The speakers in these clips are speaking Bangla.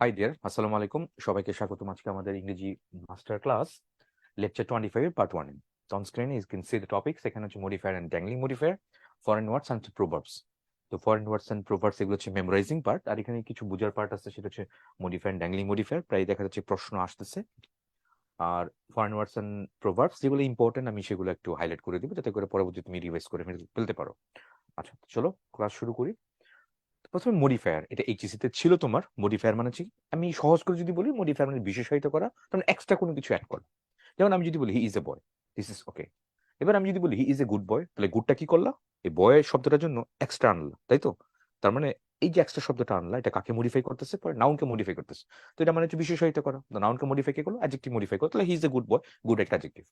হাই ডিয়ার, আসসালামু আলাইকুম। সবাইকে স্বাগতম আজকে আমাদের ইংরেজি মাস্টার ক্লাস লেকচার 25 এর পার্ট 1 এ। অন স্ক্রিনে you can see the topics. এখানে হচ্ছে modifier and dangling modifier, foreign words and proverbs. তো ফরেন ওয়ার্ডস এন্ড প্রোভার্বস এগুলো হচ্ছে মেমোরাইজিং পার্ট, আর এখানে কিছু বোঝার পার্ট আছে, সেটা হচ্ছে মডিফায়ার এন্ড ড্যাংলিং মডিফায়ার। প্রায় দেখা যাচ্ছে প্রশ্ন আসতেছে। আর ফরেন ওয়ার্ডস এন্ড প্রোভার্বস যেগুলো ইম্পর্টেন্ট আমি সেগুলো একটু হাইলাইট করে দিব, যাতে করে পরবর্তীতে তুমি রিভাইজ করে ফেলতে পারো। আচ্ছা, চলো ক্লাস শুরু করি। প্রথমে মডিফায়ার, এটা এইচএসসি তে ছিল তোমার। মডিফায়ার মানে হচ্ছে, আমি সহজ করে যদি বলি, মডিফায়ার মানে বিশেষায়িত করা, মানে এক্সট্রা কোনো কিছু অ্যাড করা। যেমন আমি যদি বলি he is a boy, this is okay. এবার আমি যদি বলি he is a good boy, তাহলে গুডটা কি করলা, এই বয় শব্দটার জন্য এক্সট্রা আনলা, তাই তো? তার মানে এই যে এক্সট্রা শব্দটা আনলা, এটা কাকে মডিফাই করতেছে? পরে নাউনকে মডিফাই করতেছে। তো এটা মানে হচ্ছে বিশেষায়িত করা। তো নাউনকে মডিফাই কে করলো, অ্যাডজেক্টিভ মডিফাই করলো, তাহলে he is a good boy, good একটা অ্যাডজেক্টিভ।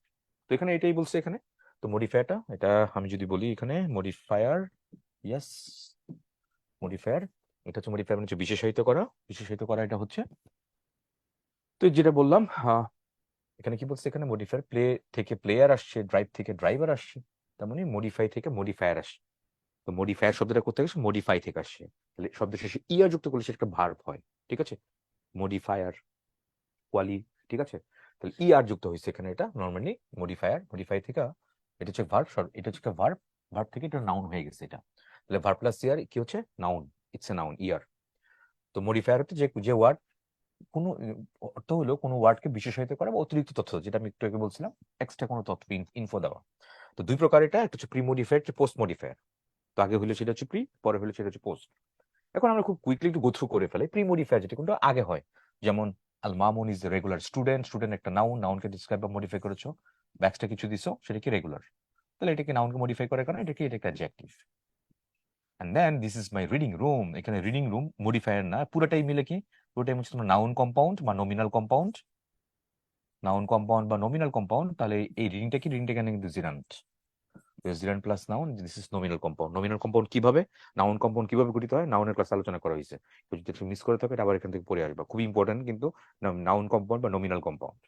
তো এখানে এটাই বলছে এখানে। তো মডিফায়ারটা এটা আমি যদি বলি এখানে মডিফায়ার, ইয়েস, মডিফায়ার, এটা হচ্ছে মডিফায়ার মানে হচ্ছে বিশেষায়িত করা। বিশেষায়িত করা এটা হচ্ছে, তো যেটা বললাম, এখানে কি বলছে, এখানে মডিফায়ার প্লে থেকে প্লেয়ার আসছে, ড্রাইভ থেকে ড্রাইভার আসছে, তার মানে মডিফাই থেকে মডিফায়ার আসছে। তো মডিফায়ার শব্দটা কোথা থেকে আসছে? মডিফাই থেকে আসছে। তাহলে শব্দের শেষে ইয়ার যুক্ত করলে সেটা একটা ভার্ব হয়, ঠিক আছে? মডিফায়ার, কোয়ালি, ঠিক আছে? তাহলে ইয়ার যুক্ত হয়েছে এখানে, এটা নর্মালি মডিফায়ার, মডিফাই থেকে এটা হচ্ছে ভার্ব, এটা হচ্ছে ভার্ব, ভার্ব থেকে এটা নাউন হয়ে গেছে এটা। তাহলে ভার্ব প্লাস ইয়ার কি হচ্ছে? নাউন, ইটস এ নাউন, ইয়ার। তো মডিফায়ার হচ্ছে যে যে ওয়ার্ড কোনো অর্থ হলো কোনো ওয়ার্ডকে বিশেষায়িত করা বা অতিরিক্ত তথ্য, যেটা আমি একটু আগে বলছিলাম, এক্সট্রা কোনো তথ্য, ইনফো দেওয়া। তো দুই প্রকার, এটা একটা হচ্ছে প্রি মডিফায়ার, একটা পোস্ট মডিফায়ার। তো আগে হলো সেটা হচ্ছে প্রি, পরে হলো সেটা হচ্ছে পোস্ট। এখন আমরা খুব কুইকলি একটু গো থ্রু করে ফেলি। প্রি মডিফায়ার যেটা কিন্তু আগে হয়, যেমন Al Mamun is regular student, student একটা নাউন, নাউনকে ডিসক্রাইব বা মডিফাই করেছো, ব্যাক্সটা কিছু দিছো, সেটা কি রেগুলার। তাহলে এটাকে নাউনকে মডিফাই করার কারণে এটা কি, এটা একটা adjective. And then this is my reading room, এখানে রিডিং রুম মডিফায়ার না, পুরোটাই মিলে কি, পুরোটাই হচ্ছে তোমার নাউন কম্পাউন্ড বা নমিনাল কম্পাউন্ড, নাউন কম্পাউন্ড বা নমিনাল কম্পাউন্ড। তাহলে এই রিডিংটা কি, রিডিংটা এখানে কিন্তু gerund, gerund plus noun, this is nominal compound. Nominal compound কিভাবে, নাউন কম্পাউন্ড কিভাবে গঠিত হয়, নাউনের ক্লাস আলোচনা করা হয়েছে। তো যদি তুমি মিস করে থাকো, এটা আবার এখান থেকে পড়ে আসবা, খুব ইম্পর্টেন্ট কিন্তু। নাউন কম্পাউন্ড বা নমিনাল কম্পাউন্ড।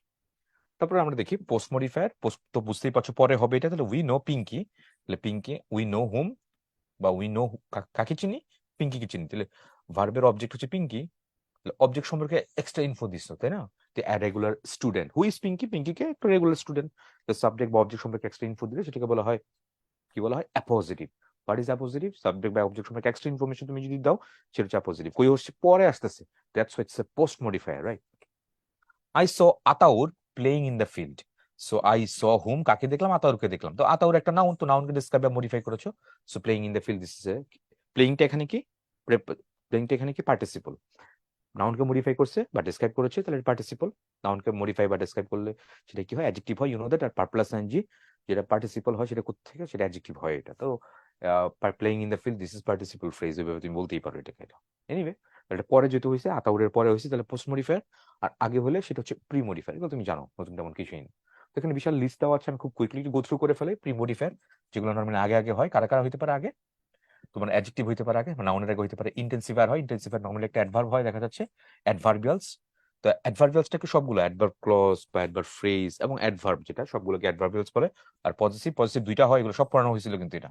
তারপরে আমরা দেখি পোস্ট মডিফায়ার। পোস্ট তো বুঝতেই পারছো পরে হবে এটা। তাহলে উই নো পিঙ্কি, তাহলে পিঙ্কি, উই নো হুম বা উই নো, কাকে চিনি, পিঙ্কিকে চিনি। তাহলে ভার্বের অবজেক্ট হচ্ছে পিঙ্কি, অবজেক্ট সম্পর্কে এক্সট্রা ইনফো দিচ্ছ, তাই না? যে a regular student, who is Pinki, পিঙ্কিকে একটা রেগুলার স্টুডেন্ট। সাবজেক্ট বা অবজেক্ট সম্পর্কে এক্সট্রা ইনফো দিলে সেটাকে বলা হয়, কি বলা হয়, appositive. What is appositive? Subject বা অবজেক্ট সম্পর্কে এক্সট্রা ইনফরমেশন তুমি যদি দাও, সেটা হচ্ছে অ্যাপোজিটিভ। কই হচ্ছে পরে আসতেছে, that's why it's a post modifier, right? I saw Ataur playing in the field. So I saw hmm, কাকে দেখলাম? আতাউরকে দেখলাম। তো আতাউর একটা নাউন, তো নাউনকে ডিসক্রাইব বা মডিফাই করেছো। So playing in the field, this is a, প্লেইংটা এখানে কি, প্লেইংটা এখানে কি, পার্টিসিপল। নাউনকে মডিফাই করছে বা ডিসক্রাইব করেছে, তাহলে পার্টিসিপল। নাউনকে মডিফাই বা ডিসক্রাইব করলে সেটা কি হয়, অ্যাডজেক্টিভ হয়, ইউ নো দ্যাট। আর পারপ্লাস এনজি যেটা পার্টিসিপল হয়, সেটা কোথা থেকে, সেটা অ্যাডজেক্টিভ হয় এটা। তো playing in the field, this is participle phrase, এভাবে তুমি বলতেই পারো এটাকে। এটা এনিওয়ে, এটা পরে যেহেতু হয়েছে, আতাউরের পরে হয়েছে, তাহলে পোস্ট মডিফায়ার। আর আগে হলে সেটা হচ্ছে প্রি মডিফায়ার, এগুলো তুমি জানো, নতুন তেমন কিছুই না। তো এখানে বিশাল লিস্ট দেওয়া আছে, আমি খুব কুইকলি গো থ্রু করে ফেলে। প্রি মডিফায়ার যেগুলো নর্মালি আগে আগে হয়, কারা কারা হইতে পারে আগে, তোমার অ্যাডজেক্টিভ হইতে পারে আগে, নাউনের আগে হইতে পারে ইন্টেন্সিফায়ার হয়, ইন্টেন্সিফায়ার নরমালি একটা অ্যাডভার্ব হয়, দেখা যাচ্ছে অ্যাডভার্বিয়ালস। তো অ্যাডভার্বিয়ালসটাকে সবগুলো অ্যাডভার্ব ক্লজ বা অ্যাডভার্ব ফ্রেজ এবং অ্যাডভার্ব, যেটা সবগুলোকে অ্যাডভার্বিয়ালস বলে। আর পজিটিভ, পজিটিভ দুইটা হয়, এগুলো সব পড়ানো হয়েছিল কিন্তু এটা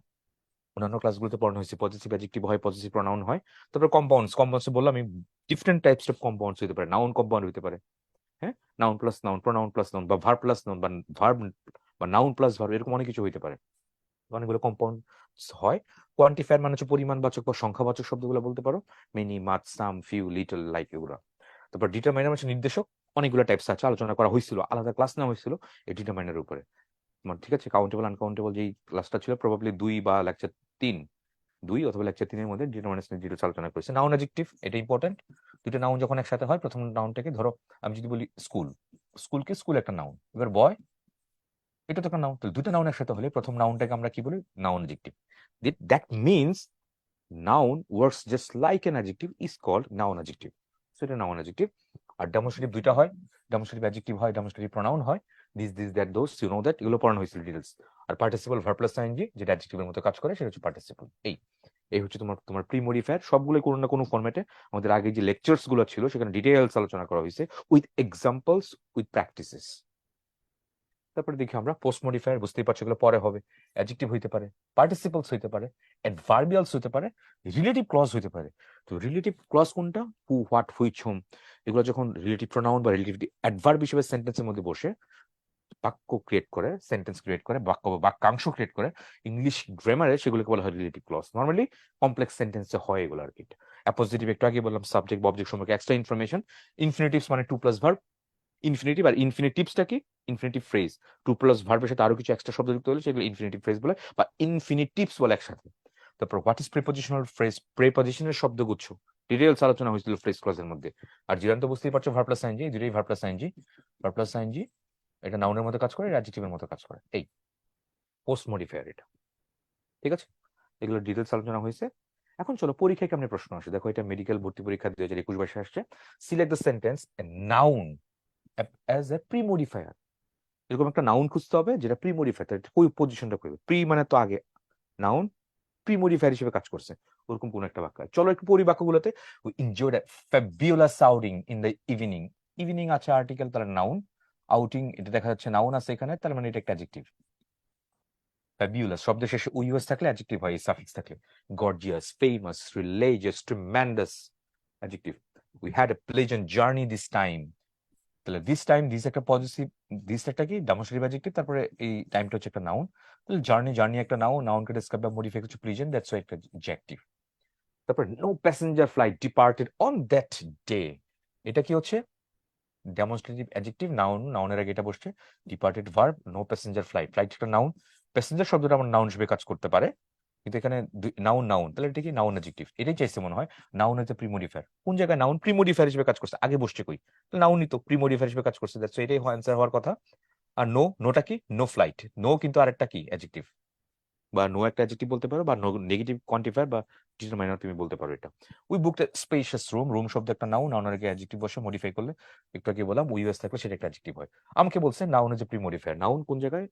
অন্যান্য ক্লাসগুলোতে পড়ানো হয়েছে। পজিটিভ অ্যাডজেক্টিভ হয়, পজিটিভ প্রনাউন হয়। তারপর কম্পাউন্ডস, কম্পাউন্ডস বললাম আমি, ডিফারেন্ট টাইপস অফ কম্পাউন্ডস হতে পারে, নাউন কম্পাউন্ড হতে পারে, হ্যাঁ, noun plus noun, pronoun plus noun, বা ভার্ব প্লাস নাউন, বা ভার্ব বা নাউন প্লাস ভার্ব, এরকম অনেক কিছু হতে পারে। অনেকগুলো কম্পাউন্ড হয়। কোয়ান্টিফায়ার মানে হচ্ছে পরিমাণবাচক বা সংখ্যাবাচক শব্দগুলো বলতে পারো, মেনি, মাচ, সাম, ফিউ, লিটল, লাইক এগুলো। তারপর ডিটারমাইনার মানে নির্দেশক, অনেকগুলো টাইপস আছে, আলোচনা করা হয়েছিল, আলাদা ক্লাস নেওয়া হয়েছিল এই ডিটারমাইনারের উপরে। তোমার ঠিক আছে, কাউন্টেবল আনকাউন্টেবল যেই ক্লাসটা ছিল, প্রবাবলি 2 বা লেকচার 3, 2 অথবা লেকচার 3 এর মধ্যে ডিটারমাইনার ডিটেইলস আলোচনা করেছে। নাউন অ্যাডজেক্টিভ, এটা ইম্পর্টেন্ট। দুটো নাউন যখন একসাথে হয়, প্রথম নাউনটাকে ধরো, আমি যদি বলি স্কুল, স্কুলকে স্কুল একটা নাউন, এবার বয়, এটা তো একটা নাউন। তাহলে দুটো নাউন একসাথে হলে প্রথম নাউনটাকে আমরা কি বলি, noun adjective. That means noun works just like an adjective, is called noun adjective. So এটা নাউন অ্যাডজেক্টিভ। আর ডেমনস্ট্রেটিভ দুইটা হয়, ডেমনস্ট্রেটিভ অ্যাডজেক্টিভ হয়, ডেমনস্ট্রেটিভ প্রোনাউন হয়, this that those, you know that, এগুলো পড়ানো হয়েছিল ডিটেলস। আর পার্টিসিপল ভার্ব প্লাস আইএনজি, যেটা অ্যাডজেক্টিভের মতো কাজ করে, সেটা হচ্ছে পার্টিসিপল। এই এই হচ্ছে তোমার তোমার প্রি মডিফায়ার, সবগুলো কোনো না কোনো ফরম্যাটে আমাদের আগে যে লেকচার্স গুলো ছিল সেখানে ডিটেইলস আলোচনা করা হয়েছে, উইথ এক্সাম্পলস, উইথ প্র্যাকটিসেস। তারপরে দেখি আমরা পোস্ট মডিফায়ার, বুঝতেই পারছো এগুলো পরে হবে। অ্যাডজেক্টিভ হইতে পারে, পার্টিসিপলস হইতে পারে, অ্যাডভার্বিয়ালস হইতে পারে, রিলেটিভ ক্লজ হইতে পারে। তো রিলেটিভ ক্লজ কোনটা? হু, হোয়াট, হুইচ, হুম। এগুলো যখন রিলেটিভ প্রোনাউন বা রিলেটিভ অ্যাডভার্ব হিসেবে সেন্টেন্সের মধ্যে বসে বাক্য ক্রিয়েট করে, সেন্টেন্স ক্রিয়েট করে, বাক্যাংশ ক্রিয়েট করে, ইংলিশ গ্রামারে সেগুলোকে বলা হয় রিলেটিভ ক্লজ। নর্মালি কমপ্লেক্স সেন্টেন্সে হয় এগুলো আর কি। অ্যাপোজিটিভ একটু আগে বললাম, সাবজেক্ট বা অবজেক্ট সম্পর্কে এক্সট্রা ইনফরমেশন। ইনফিনিটিভস মানে টু প্লাস ভার্ব। ইনফিনিটিভ আর ইনফিনিটিভসটা কি? Infinitive phrase. টু প্লাস ভার্বের সাথে আরো কিছু এক্সট্রা শব্দ যুক্ত হলে সেগুলো ইনফিনিটিভ ফ্রেজ বলে বা ইনফিনিটিভস বলে একসাথে। তারপর হোয়াট ইজ প্রিপোজিশনাল ফ্রেজ, প্রিপোজিশনের শব্দগুচ্ছ, ডিটেইলস আলোচনা হয়েছিল ফ্রেজ ক্লজের মধ্যে। আর জিরান তো বুঝতেই পারছো, ভার্ব প্লাস আইএনজি, দুটোই verb plus ING. Verb plus ING এটা নাউনের মতো কাজ করে, অ্যাডজেক্টিভের মতো কাজ করে। এই পোস্ট মডিফায়ার এটা, ঠিক আছে? এগুলো ডিটেলস আলোচনা হয়েছে। এখন চলো পরীক্ষায় কেমন প্রশ্ন আসে দেখো। এটা মেডিকেল ভর্তি পরীক্ষা 2021 আসছে। Select the sentence a noun as a pre modifier. এরকম একটা নাউন খুঁজতে হবে যেটা প্রি মডিফায়ার, ওই পজিশনটা করবে। প্রি মানে তো আগে, নাউন প্রি মডিফায়ার হিসেবে কাজ করছে, ওরকম কোন একটা বাক্য। চলো একটু পরি বাক্যগুলোতে। We enjoyed a fabulous outing in the evening. Evening আছে আর্টিকেল, তাহলে নাউন। আউটিং এটা দেখা যাচ্ছে নাউন আছে এখানে, তার মানে এটা একটা অ্যাডজেক্টিভ। ফ্যাবুলাস শব্দের শেষে ইউএস থাকলে অ্যাডজেক্টিভ হয়, সাফিক্স থাকলে। Gorgeous, famous, religious, tremendous, adjective. We had a pleasant journey this time. তাহলে দিস টাইম, দিস একটা পজিটিভ, দিস একটা কি ডেমনস্ট্রেটিভ অ্যাডজেক্টিভ, তারপরে এই টাইমটা হচ্ছে একটা নাউন। তাহলে জার্নি, জার্নি একটা নাউন, নাউনকে ডেসক্রাইব বা মডিফাই করছে প্লেজেন্ট, দ্যাটস একটা অ্যাডজেক্টিভ। তারপর no passenger flight departed on that day, এটা কি হচ্ছে ডেমনস্ট্রেটিভ অ্যাডজেক্টিভ, নাউন, নাউনের আগে এটা বসছে। Departed verb, no passenger flight, flight একটা নাউন, প্যাসেঞ্জার শব্দটা আমার নাউন হিসেবে কাজ করতে পারে, কিন্তু এখানে নাউন, নাউন, তাহলে এটা কি নাউন অ্যাডজেক্টিভ। এটাই চাইছে মনে হয়। নাউন হচ্ছে প্রিমোডিফায়ার। কোন জায়গায় নাউন প্রিমোডিফায়ার হিসেবে কাজ করছে, আগে বসছে কই, নাউনই তো প্রিমোডিফায়ার হিসেবে কাজ করছে, দ্যাটস এটাই অ্যান্সার হওয়ার কথা। আর নো, নোটা কি নো ফ্লাইট, নো কিন্তু আরেকটা কি অ্যাডজেক্টিভ, বা নো একটা অ্যাডজেক্টিভ বলতে পারো, বা নেগেটিভ কোয়ান্টিফায়ার বা ডিটারমাইনার তুমি বলতে পারো এটা। We booked spacious room, room শব্দ একটা নাউন, নাউনের আগে অ্যাডজেক্টিভ বসে মডিফাই করলে, একটু আগে বললাম ইউএস থাকলে সেটা একটা অ্যাডজেক্টিভ হয়। আমাকে বলছে নাউন যে প্রি মডিফায়ার, নাউন কোন জায়গায়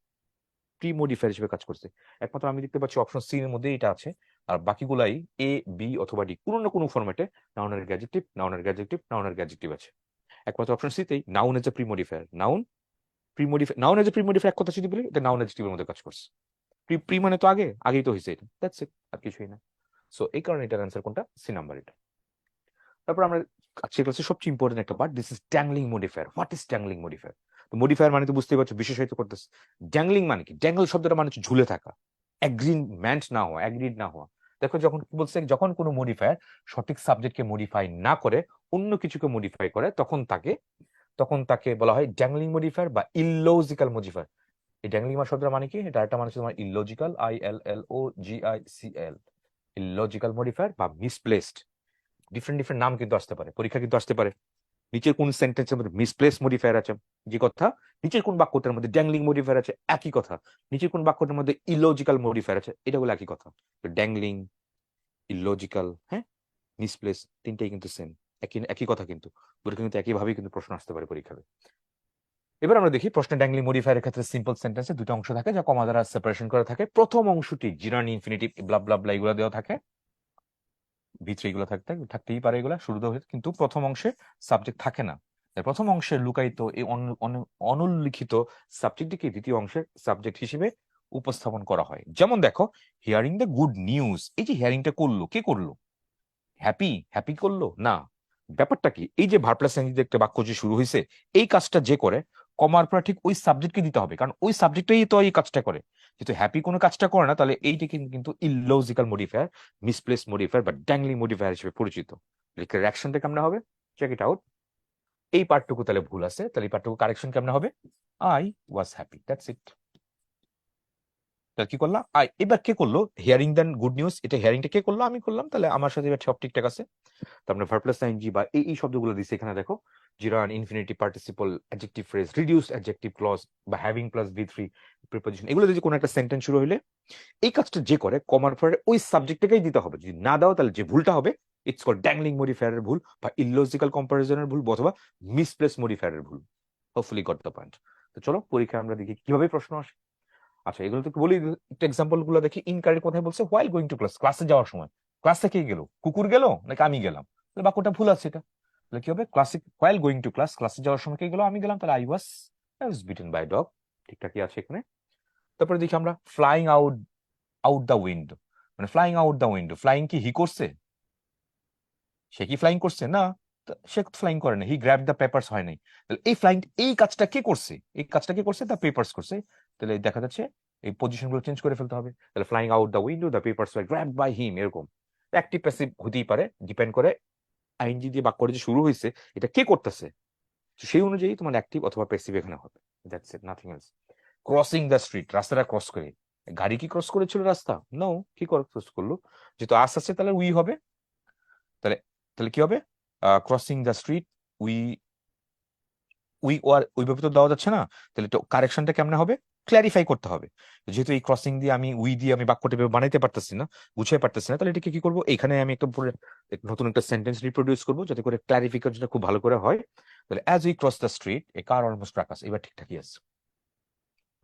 প্রি মডিফায়ার হিসেবে কাজ করছে। একমাত্র আমি দেখতে পাচ্ছি অপশন সি এর মধ্যে এটা আছে, আর বাকিগুলাই এ, বি অথবা ডি, কোনো না কোনো ফরম্যাটে নাউনের গ্যাজেক্টিভ, নাউনের গ্যাজেক্টিভ, নাউনের গ্যাজেক্টিভ আছে। একমাত্র অপশন সি তেই noun as a pre modifier, noun pre modifier, noun as a pre modifier, এক কথা যদি বলি এটা নাউন অ্যাডজেক্টিভের মধ্যে কাজ করছে। প্রি প্রি মানে তো আগে, আগেই তো হয়েছে, এটা দ্যাটস ইট, আর কিছুই না। সো এই কারণে এটার অ্যান্সার কোনটা? সি নাম্বার এটা। তারপর আমরা আজকের ক্লাসে সবচেয়ে ইম্পর্টেন্ট একটা part, this is dangling modifier. What is dangling modifier? তো মডিফায়ার মানে তো বুঝতেই পারছো, বিশেষায়িত করতেছে। ড্যাংলিং মানে কি? ড্যাঙ্গল শব্দটা মানে হচ্ছে ঝুলে থাকা, অ্যাগ্রিমেন্ট না হওয়া, অ্যাগ্রিড না হওয়া। দেখো যখন কি বলছে, যখন কোনো মডিফায়ার সঠিক সাবজেক্টকে মডিফাই না করে অন্য কিছুকে মডিফাই করে, তখন তাকে বলা হয় ড্যাংলিং মডিফায়ার বা ইললজিক্যাল মডিফায়ার। এই ড্যাংলিং শব্দের মানে কি? এটা একটা মানে হচ্ছে তোমার ইললজিক্যাল, ILLOGICAL, ইললজিক্যাল মডিফায়ার বা মিসপ্লেসড। ডিফারেন্ট ডিফারেন্ট নাম কিন্তু আসতে পারে, পরীক্ষা কিন্তু আসতে পারে। নিচের কোন সেন্টেন্সের মধ্যে মিসপ্লেস মডিফায়ার আছে, যে কথা। নিচের কোন বাক্যটার মধ্যে ড্যাংলিং মডিফায়ার আছে, একই কথা। নিচের কোন বাক্যটার মধ্যে ইলজিক্যাল মডিফায়ার আছে, এটা বলে একই কথা। ড্যাংলিং, ইলজিক্যাল, হ্যাঁ, মিসপ্লেস, তিনটাই কিন্তু সেম, একই একই কথা কিন্তু। পরীক্ষা কিন্তু একইভাবেই কিন্তু প্রশ্ন আসতে পারে পরীক্ষায়। এবার আমরা দেখি প্রশ্নে ড্যাংলিং মডিফায়ারের ক্ষেত্রে সিম্পল সেন্টেন্সে দুটো অংশ থাকে যা কমা দ্বারা সেপারেশন করা থাকে। প্রথম অংশটি জিরানি, ইনফিনিটিভ, ব্লা ব্লা ব্লা এগুলো দেওয়া থাকে, ভিতরে এগুলো থাকতেই পারে এগুলা শুরুতে, কিন্তু প্রথম অংশে সাবজেক্ট থাকে না। তাই প্রথম অংশে লুকায়িত এই অনুল্লিখিত সাবজেক্টটিকে দ্বিতীয় অংশের সাবজেক্ট হিসেবে উপস্থাপন করা হয়। যেমন দেখো, হিয়ারিং দ্য গুড নিউজ, এই যে হিয়ারিংটা করলো, কে করলো? হ্যাপি, হ্যাপি করলো না। ব্যাপারটা কি? এই যে ভার্ব প্লাস এনজি একটা বাক্য যে শুরু হয়েছে, এই কাজটা যে করে, কমার পর ঠিক ওই সাবজেক্টকে দিতে হবে, কারণ ওই সাবজেক্টটাই তো এই কাজটা করে। যেহেতু হ্যাপি কোনো কাজটা করে না, তাহলে এইটা কিন্তু ইললজিক্যাল মডিফায়ার, মিসপ্লেস মডিফায়ার বা ড্যাংলিং মডিফায়ার হিসেবে পরিচিত। রিয়াকশনটা কেমন হবে? Check it out. এই পার্টটুকু তাহলে ভুল আছে, তাহলে এই পার্টটুকু কারেকশন কেমন হবে? I was happy, that's it. তাহলে কি করলাম? এবার কে করলো হিয়ারিং দেন গুড নিউজ? এটা হিয়ারিংটা কে করলো? আমি করলাম, তাহলে আমার সাথে এবার সব ঠিকঠাক আছে। তার মানে ভার্ব প্লাস আইএনজি বা এই শব্দগুলো দিচ্ছে এখানে দেখো, gerund, infinitive, participle, adjective phrase, reduced adjective clause বা হ্যাভিং প্লাস V3 প্রিপোজিশন, এগুলো দিয়ে কোনো একটা সেন্টেন্স শুরু হইলে এই কাজটা যে করে, কমার পরে ওই সাবজেক্টটাকেই দিতে হবে। যদি না দাও তাহলে যে ভুলটা হবে, ইটস কল ড্যাংলিং মডিফায়ারের ভুল বা ইললজিক্যাল কম্পারিজনের ভুল অথবা মিসপ্লেস মডিফায়ারের ভুল। Hopefully got the point. তো চলো পরীক্ষা আমরা দেখি কিভাবে প্রশ্ন আসে। আচ্ছা, এগুলো তো বলি, একটু এক্সাম্পল গুলো দেখি। ইনকারেক্ট কোথায় বলছে? হোয়াইল গোয়িং টু ক্লাস, ক্লাসে যাওয়ার সময়। ক্লাসে কে গেল? কুকুর গেল নাকি আমি গেলাম? তাহলে বাক্যটা ভুল আছে এটা। তাহলে কি হবে? Classic while going to class, ক্লাসে যাওয়ার সময় কে গেল? আমি গেলাম, তাহলে I was beaten by dog. ঠিকঠাকই আছে এখানে। তারপরে দেখি আমরা flying out, out the window, মানে flying out the window, flying কি হি করছে? সে কি ফ্লাইং করছে? না। সে ফ্লাইং করে না, হি গ্র্যাব দ্য পেপারস হয় নাই। তাহলে এই ফ্লাইং, এই কাজটা কে করছে? এই কাজটা কে করছে? দ্য পেপারস করছে। তাহলে দেখা যাচ্ছে এই পজিশন গুলো চেঞ্জ করে ফেলতে হবে। তাহলে flying out the window, the papers were grabbed by him, এরকম। অ্যাক্টিভ প্যাসিভ হতেই পারে, ডিপেন্ড করে আইএনজি দিয়ে বাক্যটা যে শুরু হয়েছে এটা কে করতেছে, সেই অনুযায়ী তোমার অ্যাক্টিভ অথবা প্যাসিভ এখানে হবে। That's it, nothing else. Crossing the street, রাস্তাটা ক্রস করে। গাড়ি কি ক্রস করেছিল রাস্তা? নো, কি ক্রস করলো? যেহেতু আস আছে তাহলে উই হবে। তাহলে তাহলে কি হবে? ক্রসিং দ্য স্ট্রিট, উই ওইভাবে তো দেওয়া যাচ্ছে না। তাহলে তো কারেকশনটা কেমনে হবে? ক্ল্যারিফাই করতে হবে। যেহেতু এই ক্রসিং দিয়ে আমি উই দিয়ে আমি বাক্যটা এভাবে বানাইতে পারতেছি না, গুছিয়ে পারতেছি না, তাহলে এটাকে কি করবো? এখানে আমি একটা পুরো নতুন একটা সেন্টেন্স রিপ্রোডিউস করবো যাতে করে ক্লারিফিকেশনটা খুব ভালো করে হয়। তাহলে as we cross the street a car almost truck us, এবার ঠিকঠাকই আছে।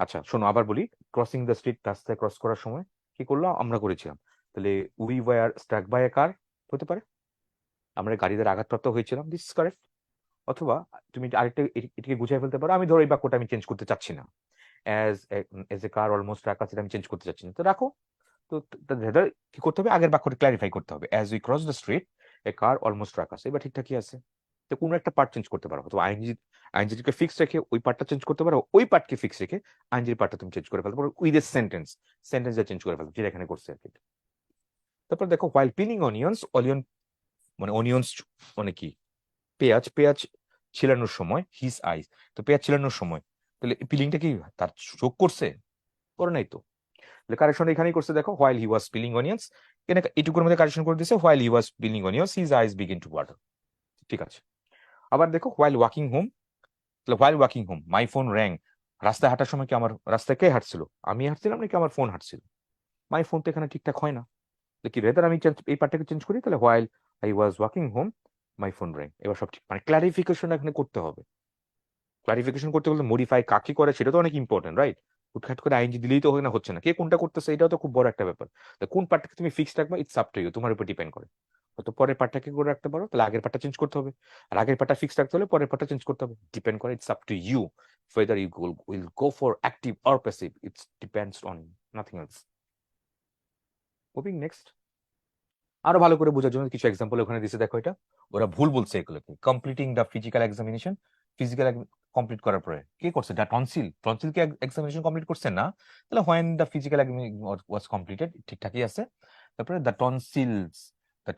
আচ্ছা শোনো, আবার বলি। ক্রসিং দ্য স্ট্রিট, রাস্তায় ক্রস করার সময় কি করলাম? আমরা করেছিলাম। তাহলে we were struck by a car হতে পারে, আমরা গাড়িদের আঘাতপ্রাপ্ত হয়েছিলাম, দিস ইজ কারেক্ট। অথবা তুমি আরেকটা এটাকে গুছিয়ে ফেলতে পারো, আমি ধরো এই বাক্যটা আমি চেঞ্জ করতে চাচ্ছি না, as as a car almost রাখা, সেটা আমি চেঞ্জ করতে চাচ্ছি না, তো রাখো। তো কি করতে হবে? আগের বাক্যটা ক্লারিফাই করতে হবে, as we cross the street a car almost রাখা, এবার ঠিকঠাকই আছে। তো কোনো একটা পার্ট চেঞ্জ করতে পারো, তো আইনজিকে ফিক্স রেখে ওই পার্টটা চেঞ্জ করতে পারো, ওই পার্টকে ফিক্স রেখে আইনজির পার্টটা তুমি চেঞ্জ করে ফেলতে পারো উইথ এ সেন্টেন্সটা চেঞ্জ করে ফেলতে, যেটা এখানে করছে আর কি। তারপর দেখো, হোয়াইল পিলিং অনিয়ন্স, মানে অনিয়ন্স মানে কি? পেঁয়াজ, পেঁয়াজ ছিলানোর সময়, হিজ আইস, তো পেঁয়াজ ছিলানোর সময়, তাহলে পিলিংটা কি তার চোখ করছে? করে নাই তো। কারেকশন এখানেই করছে, দেখো, while he was peeling onions, এখানে এটুকুর মধ্যে কারেকশন করে দিয়েছে, while he was peeling onions his eyes begin to water. ঠিক আছে। আবার দেখো, হোয়াইল ওয়াকিং হোম, তাহলে while walking home my phone rang, রাস্তায় হাঁটার সময় কি আমার রাস্তায় কে হাঁটছিল? আমি হাঁটছিলাম নাকি আমার ফোন হাঁটছিল? মাই ফোন তো এখানে ঠিকঠাক হয় না, কি রেদার আমি এই পার্টটাকে চেঞ্জ করি, তাহলে while I was walking home my phone rang, এবার সব ঠিক। মানে ক্লারিফিকেশন এখানে করতে হবে। ক্লারিফিকেশন করতে বলতে মডিফাই কাকে করে সেটা তো অনেক ইম্পর্টেন্ট, রাইট? হুটখাট করে আইনজি দিলেই তো হয় না, হচ্ছে না, কে কোনটা করতেছে এটাও তো খুব বড় একটা ব্যাপার। তো কোন পার্টটাকে তুমি ফিক্স রাখবে, ইটস আপ টু ইউ, তোমার উপর ডিপেন্ড করে। হয়তো পরের পার্টটাকে করে রাখতে পারো, তাহলে আগের পার্টটা চেঞ্জ করতে হবে। আর আগের পার্টটা ফিক্স রাখতে হলে পরের পার্টটা চেঞ্জ করতে হবে, ডিপেন্ড করে, it's up to you whether you will go for active or passive, it depends on nothing else. Moving next. আরো ভালো করে বোঝার জন্য কিছু এক্সাম্পল ওখানে দিছে, দেখো এটা ওরা ভুল বলছে এগুলোকে। Completing the physical examination, physical complete করার পরে কি করছে? দ্য টনসিল, টনসিল কি এক্সামিনেশন কমপ্লিট করছে না? তাহলে when the physical was completed, ঠিকঠাকই আছে। তারপরে the tonsils the